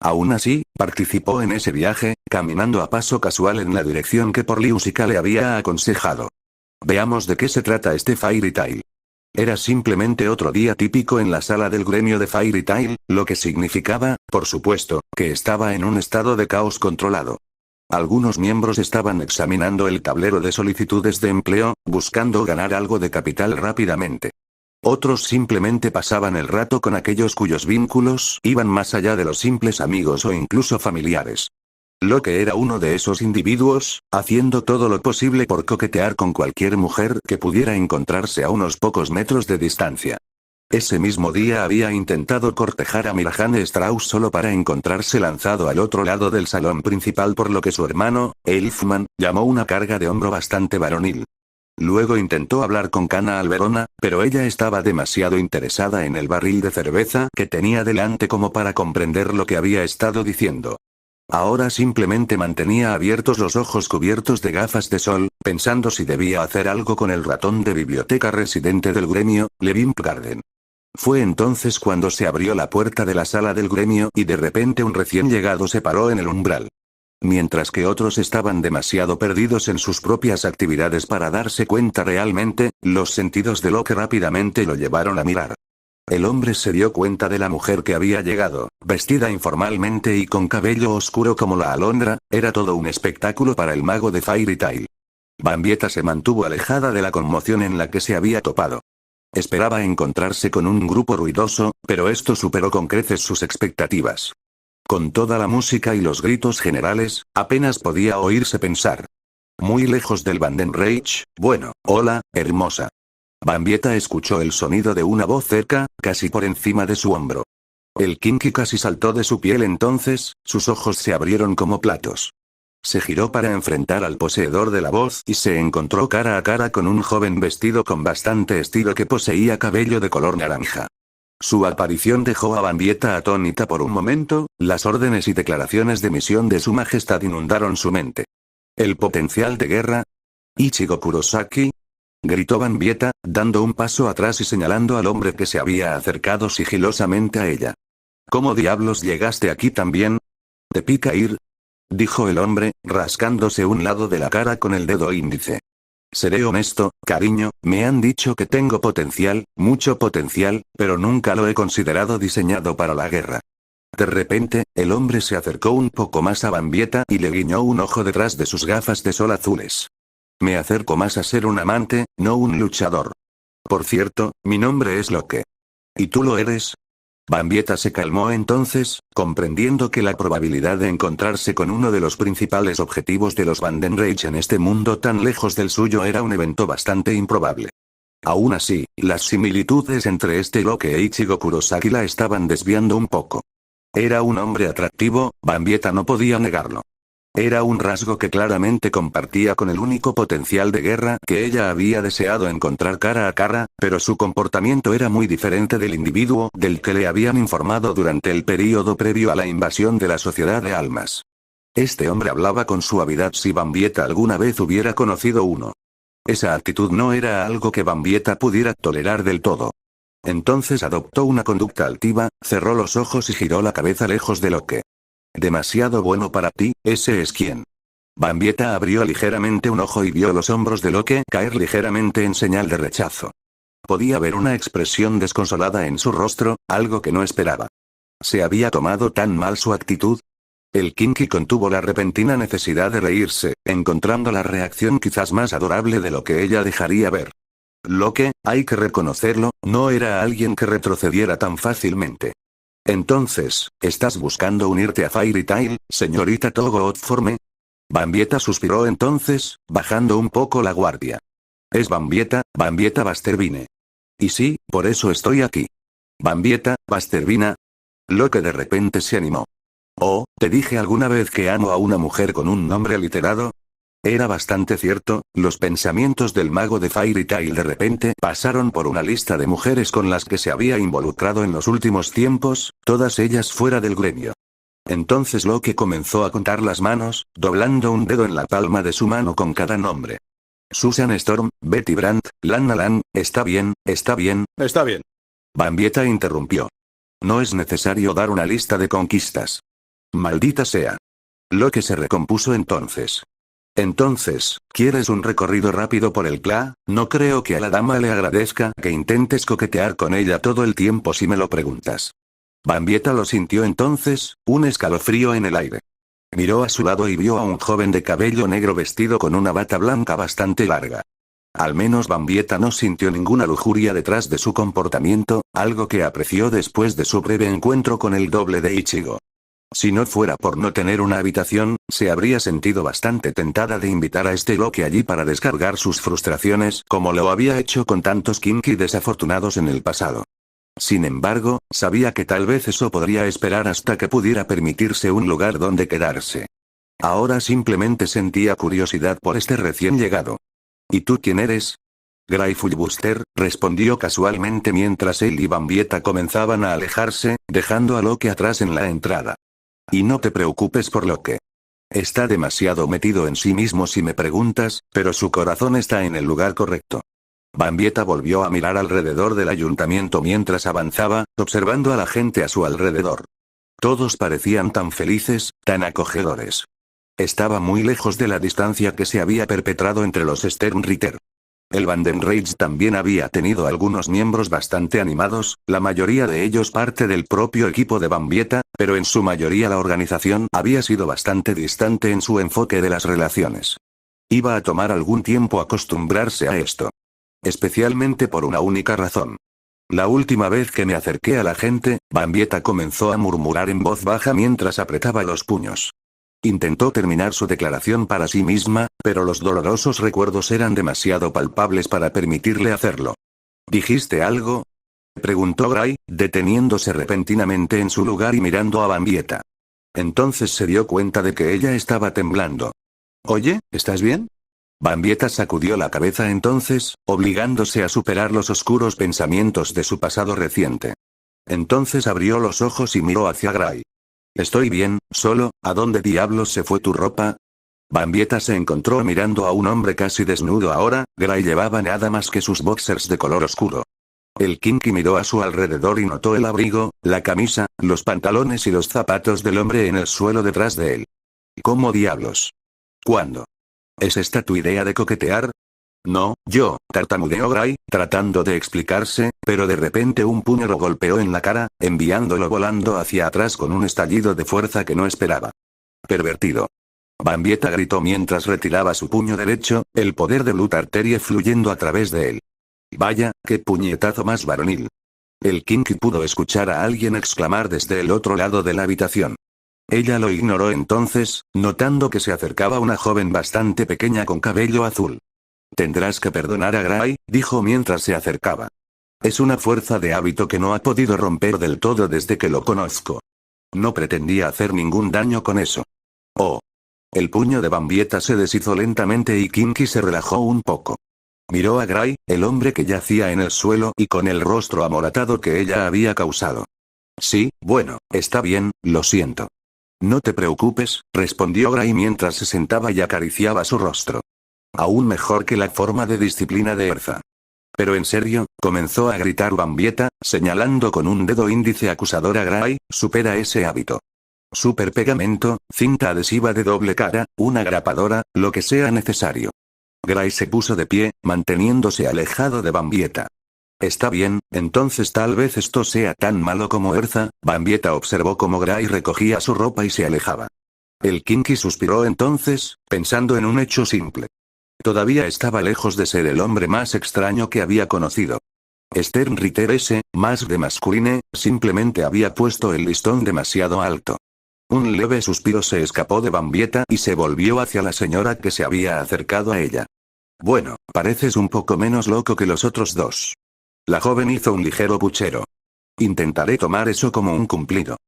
Aún así, participó en ese viaje, caminando a paso casual en la dirección que Porliusica le había aconsejado. Veamos de qué se trata este Fairy Tail. Era simplemente otro día típico en la sala del gremio de Fairy Tail, lo que significaba, por supuesto, que estaba en un estado de caos controlado. Algunos miembros estaban examinando el tablero de solicitudes de empleo, buscando ganar algo de capital rápidamente. Otros simplemente pasaban el rato con aquellos cuyos vínculos iban más allá de los simples amigos o incluso familiares. Locke era uno de esos individuos, haciendo todo lo posible por coquetear con cualquier mujer que pudiera encontrarse a unos pocos metros de distancia. Ese mismo día había intentado cortejar a Mirjane Strauss solo para encontrarse lanzado al otro lado del salón principal por lo que su hermano, Elfman, llamó una carga de hombro bastante varonil. Luego intentó hablar con Kana Alberona, pero ella estaba demasiado interesada en el barril de cerveza que tenía delante como para comprender lo que había estado diciendo. Ahora simplemente mantenía abiertos los ojos cubiertos de gafas de sol, pensando si debía hacer algo con el ratón de biblioteca residente del gremio, Levin Garden. Fue entonces cuando se abrió la puerta de la sala del gremio y de repente un recién llegado se paró en el umbral. Mientras que otros estaban demasiado perdidos en sus propias actividades para darse cuenta realmente, los sentidos de Locke rápidamente lo llevaron a mirar. El hombre se dio cuenta de la mujer que había llegado, vestida informalmente y con cabello oscuro como la alondra, era todo un espectáculo para el mago de Fairy Tail. Bambieta se mantuvo alejada de la conmoción en la que se había topado. Esperaba encontrarse con un grupo ruidoso, pero esto superó con creces sus expectativas. Con toda la música y los gritos generales, apenas podía oírse pensar. Muy lejos del Vandenreich, bueno, hola, hermosa. Bambieta escuchó el sonido de una voz cerca, casi por encima de su hombro. El Kinky casi saltó de su piel entonces, sus ojos se abrieron como platos. Se giró para enfrentar al poseedor de la voz y se encontró cara a cara con un joven vestido con bastante estilo que poseía cabello de color naranja. Su aparición dejó a Bambieta atónita por un momento, las órdenes y declaraciones de misión de su majestad inundaron su mente. ¿El potencial de guerra? ¿Ichigo Kurosaki? Gritó Bambieta, dando un paso atrás y señalando al hombre que se había acercado sigilosamente a ella. ¿Cómo diablos llegaste aquí también? ¿Te pica ir? Dijo el hombre, rascándose un lado de la cara con el dedo índice. Seré honesto, cariño, me han dicho que tengo potencial, mucho potencial, pero nunca lo he considerado diseñado para la guerra. De repente, el hombre se acercó un poco más a Bambieta y le guiñó un ojo detrás de sus gafas de sol azules. Me acerco más a ser un amante, no un luchador. Por cierto, mi nombre es Locke. ¿Y tú lo eres? Bambieta se calmó entonces, comprendiendo que la probabilidad de encontrarse con uno de los principales objetivos de los Vandenreich en este mundo tan lejos del suyo era un evento bastante improbable. Aún así, las similitudes entre este Loke e Ichigo Kurosaki la estaban desviando un poco. Era un hombre atractivo, Bambieta no podía negarlo. Era un rasgo que claramente compartía con el único potencial de guerra que ella había deseado encontrar cara a cara, pero su comportamiento era muy diferente del individuo del que le habían informado durante el período previo a la invasión de la Sociedad de Almas. Este hombre hablaba con suavidad si Bambieta alguna vez hubiera conocido uno. Esa actitud no era algo que Bambieta pudiera tolerar del todo. Entonces adoptó una conducta altiva, cerró los ojos y giró la cabeza lejos de Loke. Demasiado bueno para ti, ese es quien. Bambieta abrió ligeramente un ojo y vio los hombros de Loke caer ligeramente en señal de rechazo. Podía ver una expresión desconsolada en su rostro, algo que no esperaba. ¿Se había tomado tan mal su actitud? El Kinky contuvo la repentina necesidad de reírse, encontrando la reacción quizás más adorable de lo que ella dejaría ver. Loke, hay que reconocerlo, no era alguien que retrocediera tan fácilmente. Entonces, ¿estás buscando unirte a Fairy Tail, señorita Togo Outforme? Bambieta suspiró entonces, bajando un poco la guardia. Es Bambieta, Bambieta Bastervine. Y sí, por eso estoy aquí. Bambieta, Bastervina. Loke de repente se animó. Oh, ¿te dije alguna vez que amo a una mujer con un nombre aliterado? Era bastante cierto, los pensamientos del mago de Fairy Tail de repente pasaron por una lista de mujeres con las que se había involucrado en los últimos tiempos, todas ellas fuera del gremio. Entonces Loke comenzó a contar las manos, doblando un dedo en la palma de su mano con cada nombre. Susan Storm, Betty Brandt, Lana Lang, está bien, está bien. Está bien. Bambieta interrumpió. No es necesario dar una lista de conquistas. Maldita sea. Loke se recompuso entonces. Entonces, ¿quieres un recorrido rápido por el Cla? No creo que a la dama le agradezca que intentes coquetear con ella todo el tiempo si me lo preguntas. Bambieta lo sintió entonces, un escalofrío en el aire. Miró a su lado y vio a un joven de cabello negro vestido con una bata blanca bastante larga. Al menos Bambieta no sintió ninguna lujuria detrás de su comportamiento, algo que apreció después de su breve encuentro con el doble de Ichigo. Si no fuera por no tener una habitación, se habría sentido bastante tentada de invitar a este Loki allí para descargar sus frustraciones, como lo había hecho con tantos kinky desafortunados en el pasado. Sin embargo, sabía que tal vez eso podría esperar hasta que pudiera permitirse un lugar donde quedarse. Ahora simplemente sentía curiosidad por este recién llegado. ¿Y tú quién eres? Grateful Buster, respondió casualmente mientras él y Bambieta comenzaban a alejarse, dejando a Loki atrás en la entrada. Y no te preocupes por Loki. Está demasiado metido en sí mismo si me preguntas, pero su corazón está en el lugar correcto. Bambieta volvió a mirar alrededor del ayuntamiento mientras avanzaba, observando a la gente a su alrededor. Todos parecían tan felices, tan acogedores. Estaba muy lejos de la distancia que se había perpetrado entre los Sternritter. El Vandenrage también había tenido algunos miembros bastante animados, la mayoría de ellos parte del propio equipo de Bambieta, pero en su mayoría la organización había sido bastante distante en su enfoque de las relaciones. Iba a tomar algún tiempo acostumbrarse a esto. Especialmente por una única razón. La última vez que me acerqué a la gente, Bambieta comenzó a murmurar en voz baja mientras apretaba los puños. Intentó terminar su declaración para sí misma, pero los dolorosos recuerdos eran demasiado palpables para permitirle hacerlo. ¿Dijiste algo? Preguntó Gray, deteniéndose repentinamente en su lugar y mirando a Bambieta. Entonces se dio cuenta de que ella estaba temblando. Oye, ¿estás bien? Bambieta sacudió la cabeza entonces, obligándose a superar los oscuros pensamientos de su pasado reciente. Entonces abrió los ojos y miró hacia Gray. Estoy bien, solo, ¿a dónde diablos se fue tu ropa? Bambieta se encontró mirando a un hombre casi desnudo ahora, Gray llevaba nada más que sus boxers de color oscuro. El kinky miró a su alrededor y notó el abrigo, la camisa, los pantalones y los zapatos del hombre en el suelo detrás de él. ¿Cómo diablos? ¿Cuándo? ¿Es esta tu idea de coquetear? No, yo, tartamudeó Gray, tratando de explicarse, pero de repente un puño lo golpeó en la cara, enviándolo volando hacia atrás con un estallido de fuerza que no esperaba. Pervertido. Bambieta gritó mientras retiraba su puño derecho, el poder de Blue Arterie fluyendo a través de él. Vaya, qué puñetazo más varonil. El kinky pudo escuchar a alguien exclamar desde el otro lado de la habitación. Ella lo ignoró entonces, notando que se acercaba una joven bastante pequeña con cabello azul. Tendrás que perdonar a Gray, dijo mientras se acercaba. Es una fuerza de hábito que no ha podido romper del todo desde que lo conozco. No pretendía hacer ningún daño con eso. Oh. El puño de Bambieta se deshizo lentamente y Kinky se relajó un poco. Miró a Gray, el hombre que yacía en el suelo y con el rostro amoratado que ella había causado. Sí, bueno, está bien, lo siento. No te preocupes, respondió Gray mientras se sentaba y acariciaba su rostro. Aún mejor que la forma de disciplina de Erza. Pero en serio, comenzó a gritar Bambieta, señalando con un dedo índice acusador a Gray, supera ese hábito. Super pegamento, cinta adhesiva de doble cara, una grapadora, lo que sea necesario. Gray se puso de pie, manteniéndose alejado de Bambieta. Está bien, entonces tal vez esto sea tan malo como Erza. Bambieta observó cómo Gray recogía su ropa y se alejaba. El Kinky suspiró entonces, pensando en un hecho simple. Todavía estaba lejos de ser el hombre más extraño que había conocido. Stern Ritter S., más de masculine, simplemente había puesto el listón demasiado alto. Un leve suspiro se escapó de Bambieta y se volvió hacia la señora que se había acercado a ella. Bueno, pareces un poco menos loco que los otros dos. La joven hizo un ligero puchero. Intentaré tomar eso como un cumplido.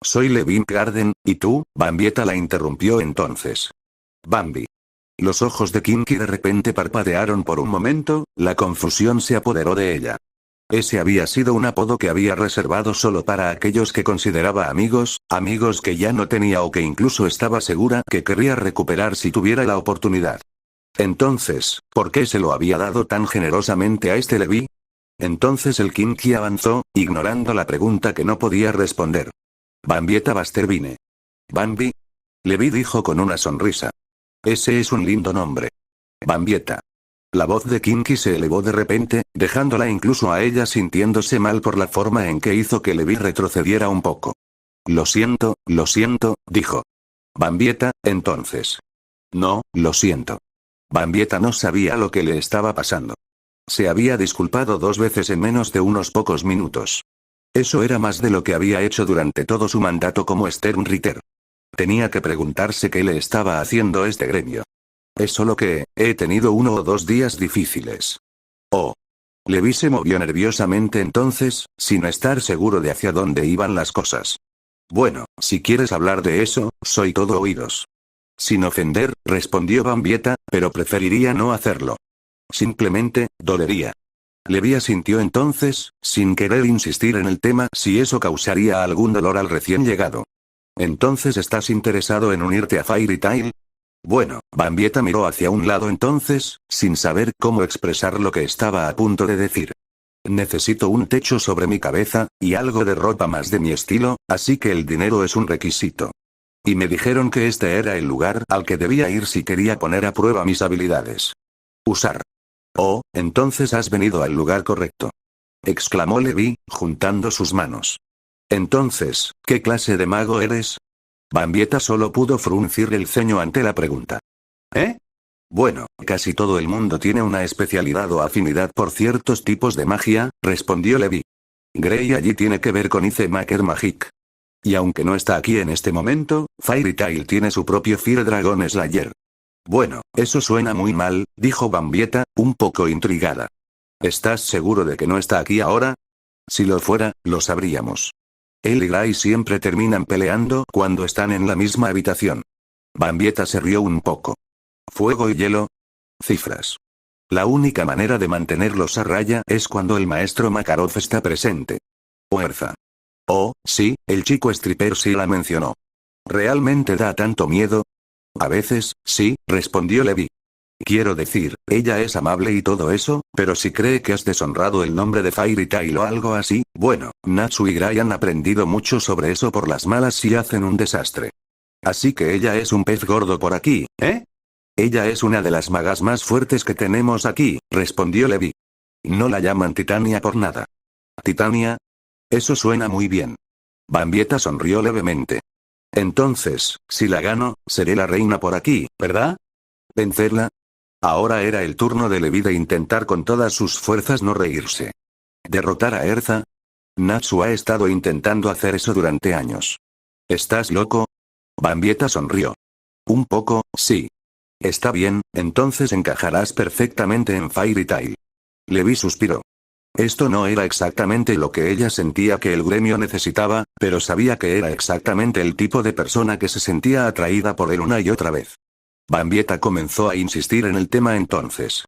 Soy Levin Garden, ¿y tú? Bambieta la interrumpió entonces. Bambi. Los ojos de Kinky de repente parpadearon por un momento, la confusión se apoderó de ella. Ese había sido un apodo que había reservado solo para aquellos que consideraba amigos, amigos que ya no tenía o que incluso estaba segura que querría recuperar si tuviera la oportunidad. Entonces, ¿por qué se lo había dado tan generosamente a este Levi? Entonces el Kinky avanzó, ignorando la pregunta que no podía responder. Bambieta Bastervine. Bambi. Levi dijo con una sonrisa. Ese es un lindo nombre. Bambieta. La voz de Kinky se elevó de repente, dejándola incluso a ella sintiéndose mal por la forma en que hizo que Levi retrocediera un poco. Lo siento, dijo. Bambieta, entonces. No, lo siento. Bambieta no sabía lo que le estaba pasando. Se había disculpado 2 veces en menos de unos pocos minutos. Eso era más de lo que había hecho durante todo su mandato como Stern Ritter. Tenía que preguntarse qué le estaba haciendo este gremio. Es solo que, he tenido 1 o 2 días difíciles. Oh. Levi se movió nerviosamente entonces, sin estar seguro de hacia dónde iban las cosas. Bueno, si quieres hablar de eso, soy todo oídos. Sin ofender, respondió Bambieta, pero preferiría no hacerlo. Simplemente, dolería. Levi asintió entonces, sin querer insistir en el tema si eso causaría algún dolor al recién llegado. ¿Entonces estás interesado en unirte a Fairy Tail? Bueno, Bambieta miró hacia un lado entonces, sin saber cómo expresar lo que estaba a punto de decir. Necesito un techo sobre mi cabeza, y algo de ropa más de mi estilo, así que el dinero es un requisito. Y me dijeron que este era el lugar al que debía ir si quería poner a prueba mis habilidades. Usar. Oh, entonces has venido al lugar correcto. Exclamó Levi, juntando sus manos. Entonces, ¿qué clase de mago eres? Bambieta solo pudo fruncir el ceño ante la pregunta. ¿Eh? Bueno, casi todo el mundo tiene una especialidad o afinidad por ciertos tipos de magia, respondió Levi. Gray allí tiene que ver con Ice Maker Magic. Y aunque no está aquí en este momento, Fairy Tail tiene su propio Fire Dragon Slayer. Bueno, eso suena muy mal, dijo Bambieta, un poco intrigada. ¿Estás seguro de que no está aquí ahora? Si lo fuera, lo sabríamos. Él y Gray siempre terminan peleando cuando están en la misma habitación. Bambieta se rió un poco. ¿Fuego y hielo? Cifras. La única manera de mantenerlos a raya es cuando el maestro Makarov está presente. Fuerza. Oh, sí, el chico stripper sí la mencionó. ¿Realmente da tanto miedo? A veces, sí, respondió Levi. Quiero decir, ella es amable y todo eso, pero si cree que has deshonrado el nombre de Fairy Tail o algo así, bueno, Natsu y Gray han aprendido mucho sobre eso por las malas si hacen un desastre. Así que ella es un pez gordo por aquí, ¿eh? Ella es una de las magas más fuertes que tenemos aquí, respondió Levi. No la llaman Titania por nada. ¿Titania? Eso suena muy bien. Bambieta sonrió levemente. Entonces, si la gano, seré la reina por aquí, ¿verdad? ¿Vencerla? Ahora era el turno de Levi de intentar con todas sus fuerzas no reírse. ¿Derrotar a Erza? Natsu ha estado intentando hacer eso durante años. ¿Estás loco? Bambieta sonrió. Un poco, sí. Está bien, entonces encajarás perfectamente en Fairy Tail. Levi suspiró. Esto no era exactamente lo que ella sentía que el gremio necesitaba, pero sabía que era exactamente el tipo de persona que se sentía atraída por él una y otra vez. Bambieta comenzó a insistir en el tema entonces.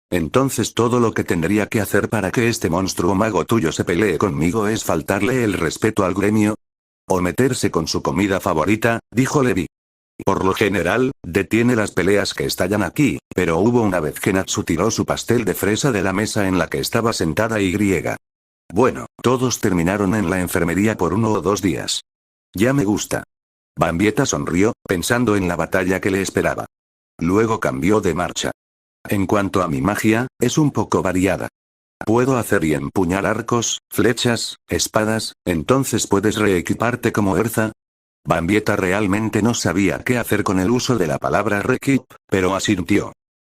Entonces todo lo que tendría que hacer para que este monstruo mago tuyo se pelee conmigo es faltarle el respeto al gremio. O meterse con su comida favorita, dijo Levi. Por lo general, detiene las peleas que estallan aquí, pero hubo una vez que Natsu tiró su pastel de fresa de la mesa en la que estaba sentada y griega. Bueno, todos terminaron en la enfermería por 1 o 2 días. Ya me gusta. Bambieta sonrió, pensando en la batalla que le esperaba. Luego cambió de marcha. En cuanto a mi magia, es un poco variada. Puedo hacer y empuñar arcos, flechas, espadas, entonces puedes reequiparte como Erza. Bambieta realmente no sabía qué hacer con el uso de la palabra reequip, pero asintió.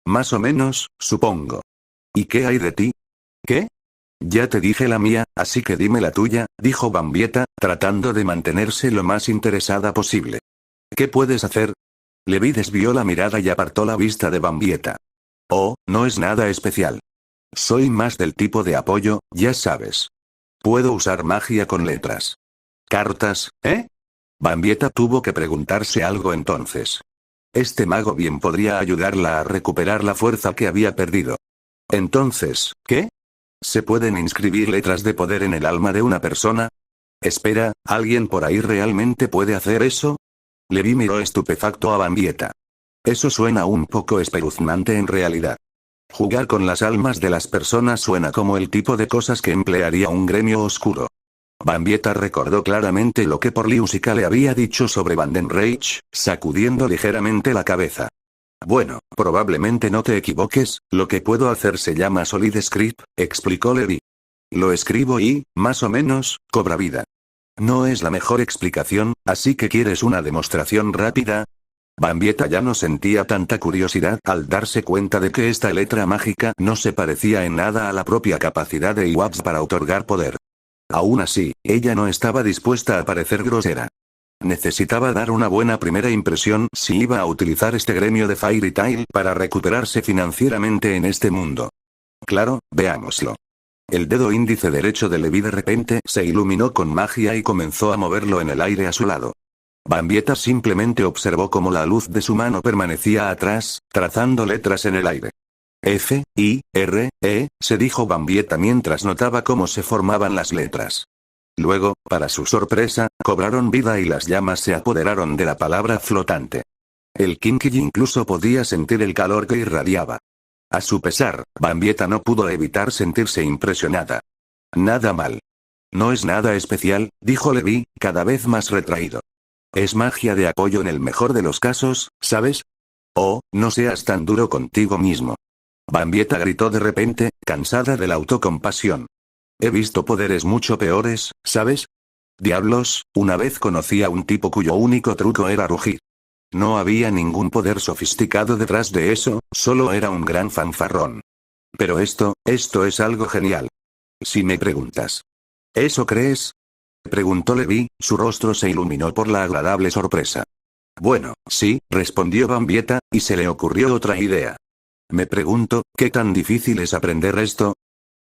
Más o menos, supongo. ¿Y qué hay de ti? ¿Qué? Ya te dije la mía, así que dime la tuya, dijo Bambieta, tratando de mantenerse lo más interesada posible. ¿Qué puedes hacer? Levi desvió la mirada y apartó la vista de Bambieta. Oh, no es nada especial. Soy más del tipo de apoyo, ya sabes. Puedo usar magia con letras. Cartas, ¿eh? Bambieta tuvo que preguntarse algo entonces. Este mago bien podría ayudarla a recuperar la fuerza que había perdido. Entonces, ¿qué? ¿Se pueden inscribir letras de poder en el alma de una persona? Espera, ¿alguien por ahí realmente puede hacer eso? Levi miró estupefacto a Bambieta. Eso suena un poco espeluznante en realidad. Jugar con las almas de las personas suena como el tipo de cosas que emplearía un gremio oscuro. Bambieta recordó claramente lo que Porliusica le había dicho sobre Vandenreich, sacudiendo ligeramente la cabeza. Bueno, probablemente no te equivoques, lo que puedo hacer se llama Solid Script, explicó Levi. Lo escribo y, más o menos, cobra vida. No es la mejor explicación, así que ¿quieres una demostración rápida? Bambieta ya no sentía tanta curiosidad al darse cuenta de que esta letra mágica no se parecía en nada a la propia capacidad de Iwabs para otorgar poder. Aún así, ella no estaba dispuesta a parecer grosera. Necesitaba dar una buena primera impresión si iba a utilizar este gremio de Fairy Tail para recuperarse financieramente en este mundo. Claro, veámoslo. El dedo índice derecho de Levi de repente se iluminó con magia y comenzó a moverlo en el aire a su lado. Bambieta simplemente observó cómo la luz de su mano permanecía atrás, trazando letras en el aire. F, I, R, E, se dijo Bambieta mientras notaba cómo se formaban las letras. Luego, para su sorpresa, cobraron vida y las llamas se apoderaron de la palabra flotante. El Kinky incluso podía sentir el calor que irradiaba. A su pesar, Bambieta no pudo evitar sentirse impresionada. Nada mal. No es nada especial, dijo Levi, cada vez más retraído. Es magia de apoyo en el mejor de los casos, ¿sabes? Oh, no seas tan duro contigo mismo. Bambieta gritó de repente, cansada de la autocompasión. He visto poderes mucho peores, ¿sabes? Diablos, una vez conocí a un tipo cuyo único truco era rugir. No había ningún poder sofisticado detrás de eso, solo era un gran fanfarrón. Pero esto es algo genial. Si me preguntas. ¿Eso crees? Preguntó Levi, su rostro se iluminó por la agradable sorpresa. Bueno, sí, respondió Bambieta, y se le ocurrió otra idea. Me pregunto, ¿qué tan difícil es aprender esto?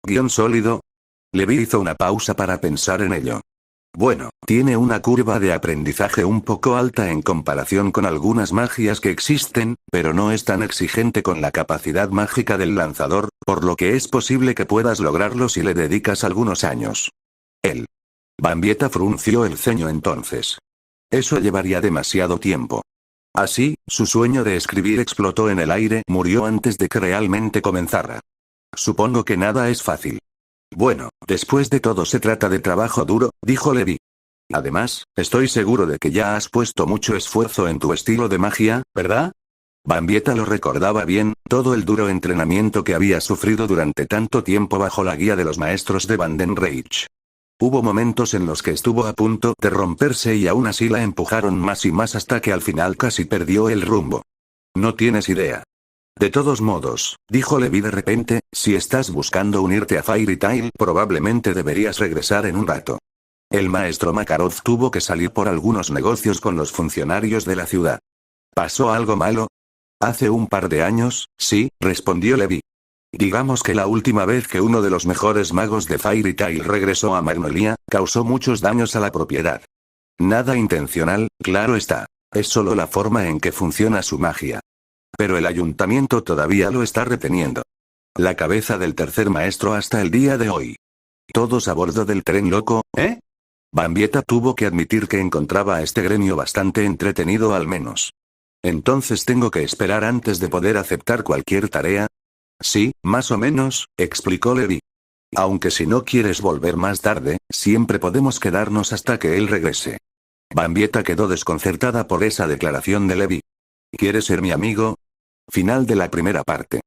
¿Guión sólido? Levi hizo una pausa para pensar en ello. Bueno, tiene una curva de aprendizaje un poco alta en comparación con algunas magias que existen, pero no es tan exigente con la capacidad mágica del lanzador, por lo que es posible que puedas lograrlo si le dedicas algunos años. Él. Bambieta frunció el ceño entonces. Eso llevaría demasiado tiempo. Así, su sueño de escribir explotó en el aire, murió antes de que realmente comenzara. Supongo que nada es fácil. Bueno, después de todo se trata de trabajo duro, dijo Levi. Además, estoy seguro de que ya has puesto mucho esfuerzo en tu estilo de magia, ¿verdad? Bambieta lo recordaba bien, todo el duro entrenamiento que había sufrido durante tanto tiempo bajo la guía de los maestros de Vandenreich. Hubo momentos en los que estuvo a punto de romperse y aún así la empujaron más y más hasta que al final casi perdió el rumbo. No tienes idea. De todos modos, dijo Levi de repente, si estás buscando unirte a Fairy Tail probablemente deberías regresar en un rato. El maestro Makarov tuvo que salir por algunos negocios con los funcionarios de la ciudad. ¿Pasó algo malo? Hace un par de años, sí, respondió Levi. Digamos que la última vez que uno de los mejores magos de Fairy Tail regresó a Magnolia, causó muchos daños a la propiedad. Nada intencional, claro está. Es solo la forma en que funciona su magia. Pero el ayuntamiento todavía lo está reteniendo. La cabeza del tercer maestro hasta el día de hoy. Todos a bordo del tren loco, ¿eh? Bambieta tuvo que admitir que encontraba a este gremio bastante entretenido al menos. Entonces tengo que esperar antes de poder aceptar cualquier tarea. Sí, más o menos, explicó Levi. Aunque si no quieres volver más tarde, siempre podemos quedarnos hasta que él regrese. Bambieta quedó desconcertada por esa declaración de Levi. ¿Quieres ser mi amigo? Final de la primera parte.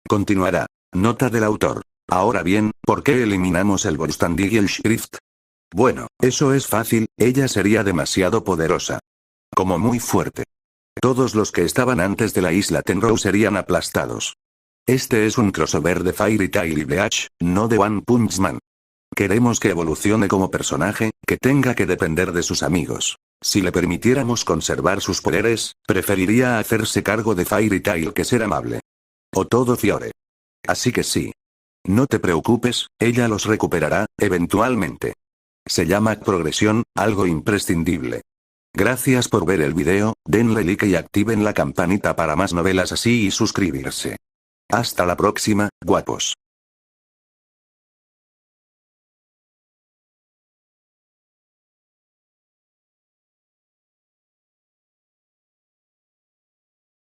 Continuará. Nota del autor. Ahora bien, ¿por qué eliminamos el Volstandig y el Shrift? Bueno, eso es fácil, ella sería demasiado poderosa. Como muy fuerte. Todos los que estaban antes de la isla Tenrou serían aplastados. Este es un crossover de Fairy Tail y Bleach, no de One Punch Man. Queremos que evolucione como personaje, que tenga que depender de sus amigos. Si le permitiéramos conservar sus poderes, preferiría hacerse cargo de Fairy Tail que ser amable. O todo Fiore. Así que sí. No te preocupes, ella los recuperará, eventualmente. Se llama progresión, algo imprescindible. Gracias por ver el video, denle like y activen la campanita para más novelas así y suscribirse. Hasta la próxima, guapos.